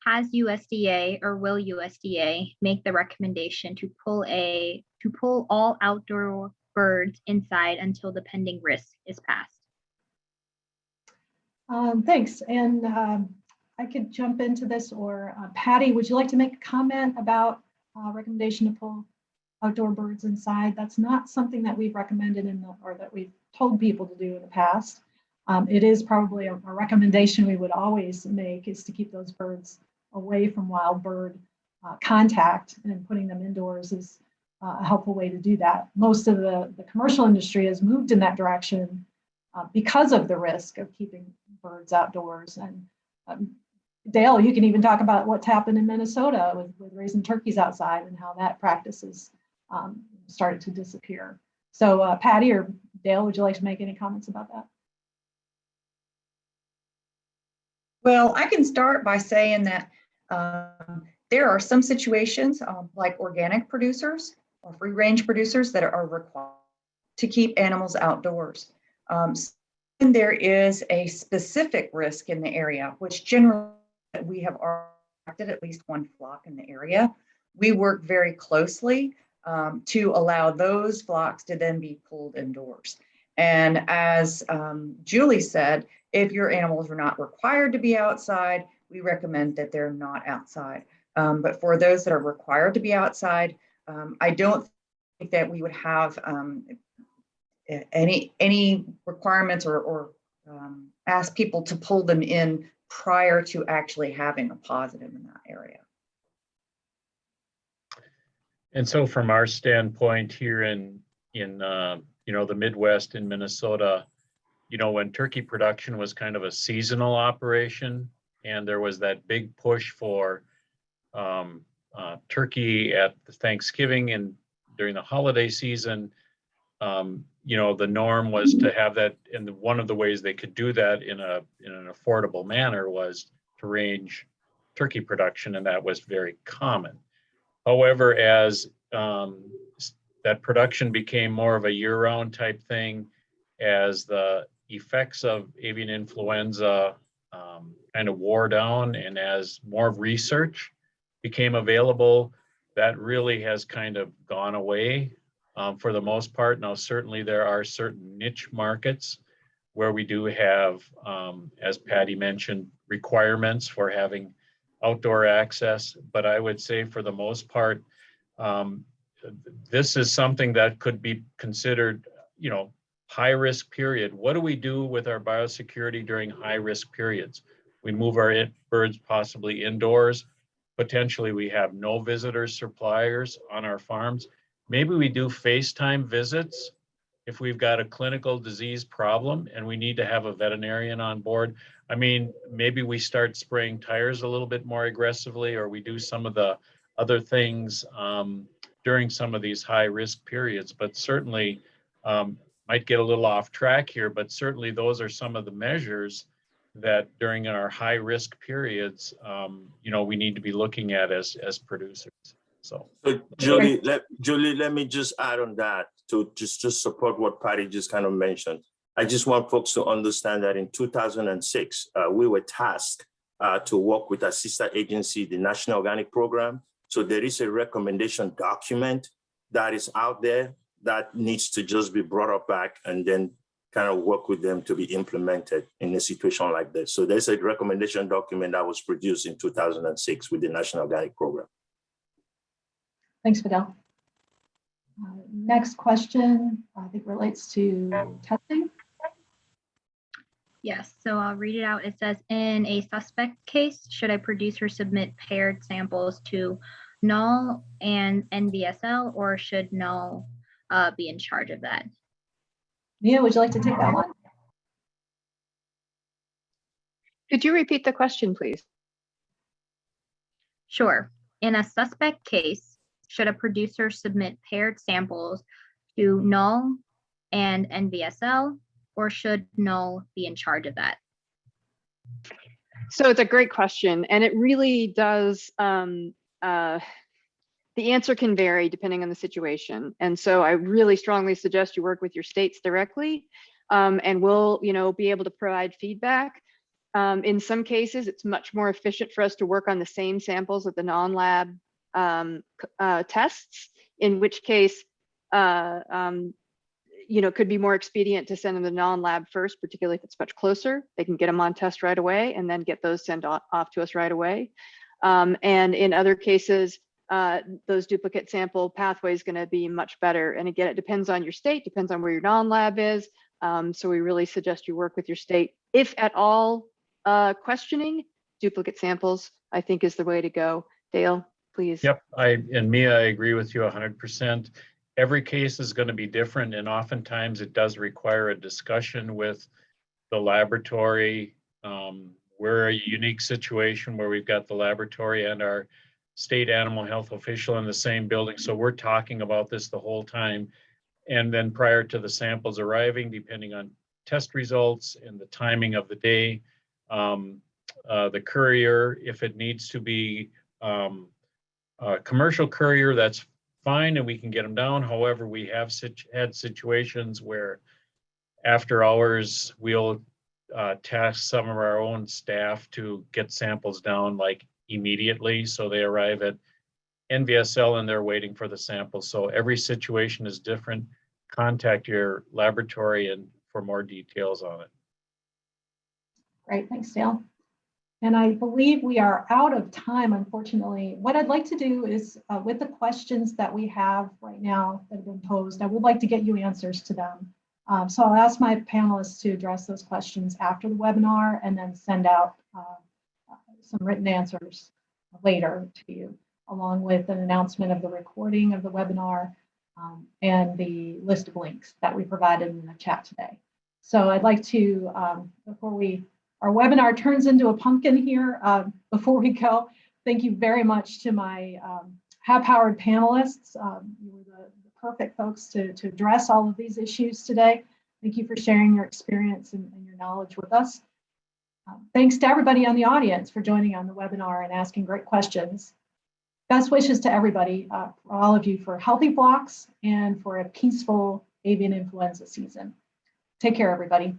has USDA or will USDA make the recommendation to pull all outdoor birds inside until the pending risk is passed? Thanks. And I could jump into this, or Patty, would you like to make a comment about recommendation to pull outdoor birds inside? That's not something that we've recommended or that we've told people to do in the past. It is probably a recommendation we would always make, is to keep those birds away from wild bird contact, and putting them indoors is a helpful way to do that. Most of the commercial industry has moved in that direction because of the risk of keeping birds outdoors. And Dale, you can even talk about what's happened in Minnesota with raising turkeys outside and how that practice has started to disappear. So Patty or Dale, would you like to make any comments about that? Well, I can start by saying that there are some situations like organic producers or free range producers that are required to keep animals outdoors. And there is a specific risk in the area, which generally we have affected at least one flock in the area. We work very closely to allow those flocks to then be pulled indoors. And as Julie said, if your animals are not required to be outside, we recommend that they're not outside. But for those that are required to be outside, I don't think that we would have any requirements or ask people to pull them in prior to actually having a positive in that area. And so from our standpoint here in the Midwest in Minnesota, when turkey production was kind of a seasonal operation and there was that big push for turkey at Thanksgiving and during the holiday season, the norm was to have that, and one of the ways they could do that in an affordable manner was to range turkey production, and that was very common. However, as that production became more of a year-round type thing, as the effects of avian influenza kind of wore down, and as more research became available, that really has kind of gone away for the most part. Now, certainly there are certain niche markets where we do have, as Patty mentioned, requirements for having outdoor access, but I would say for the most part, this is something that could be considered, high risk period. What do we do with our biosecurity during high risk periods? We move our birds possibly indoors. Potentially we have no visitors, suppliers on our farms. Maybe we do FaceTime visits if we've got a clinical disease problem and we need to have a veterinarian on board. I mean, maybe we start spraying tires a little bit more aggressively, or we do some of the other things during some of these high risk periods, but certainly might get a little off track here, but certainly those are some of the measures that during our high risk periods, we need to be looking at as producers. So Julie, let me just add on that to just support what Patty just kind of mentioned. I just want folks to understand that in 2006, we were tasked to work with our sister agency, the National Organic Program. So there is a recommendation document that is out there that needs to just be brought up back and then kind of work with them to be implemented in a situation like this. So there's a recommendation document that was produced in 2006 with the National Organic Program. Thanks, Fidel. Next question, I think relates to testing. Yes, so I'll read it out. It says, in a suspect case, should a producer submit paired samples to null and NVSL, or should null be in charge of that? Mia, would you like to take that one? Could you repeat the question, please? Sure. In a suspect case, should a producer submit paired samples to null and NVSL, or should null be in charge of that? So it's a great question, and it really does, the answer can vary depending on the situation. And so I really strongly suggest you work with your states directly, and we'll be able to provide feedback. In some cases, it's much more efficient for us to work on the same samples of the non-lab tests, in which case, could be more expedient to send them the non-lab first, particularly if it's much closer. They can get them on test right away and then get those sent off to us right away. And in other cases, those duplicate sample pathway is going to be much better. And again, it depends on your state, depends on where your non-lab is. So we really suggest you work with your state. If at all questioning, duplicate samples, I think is the way to go. Dale, please. Yep, and Mia, I agree with you 100%. Every case is going to be different, and oftentimes it does require a discussion with the laboratory. We're a unique situation where we've got the laboratory and our state animal health official in the same building. So we're talking about this the whole time. And then prior to the samples arriving, depending on test results and the timing of the day, the courier, if it needs to be a commercial courier, that's fine, and we can get them down. However, we have had situations where after hours, we'll task some of our own staff to get samples down like immediately. So they arrive at NVSL and they're waiting for the samples. So every situation is different. Contact your laboratory and for more details on it. Great, thanks, Dale. And I believe we are out of time, unfortunately. What I'd like to do is, with the questions that we have right now that have been posed, I would like to get you answers to them. So I'll ask my panelists to address those questions after the webinar and then send out some written answers later to you, along with an announcement of the recording of the webinar and the list of links that we provided in the chat today. So I'd like to, before our webinar turns into a pumpkin here, before we go, thank you very much to my high-powered panelists. You were the perfect folks to address all of these issues today. Thank you for sharing your experience and your knowledge with us. Thanks to everybody on the audience for joining on the webinar and asking great questions. Best wishes to everybody, for all of you, for healthy flocks and for a peaceful avian influenza season. Take care, everybody.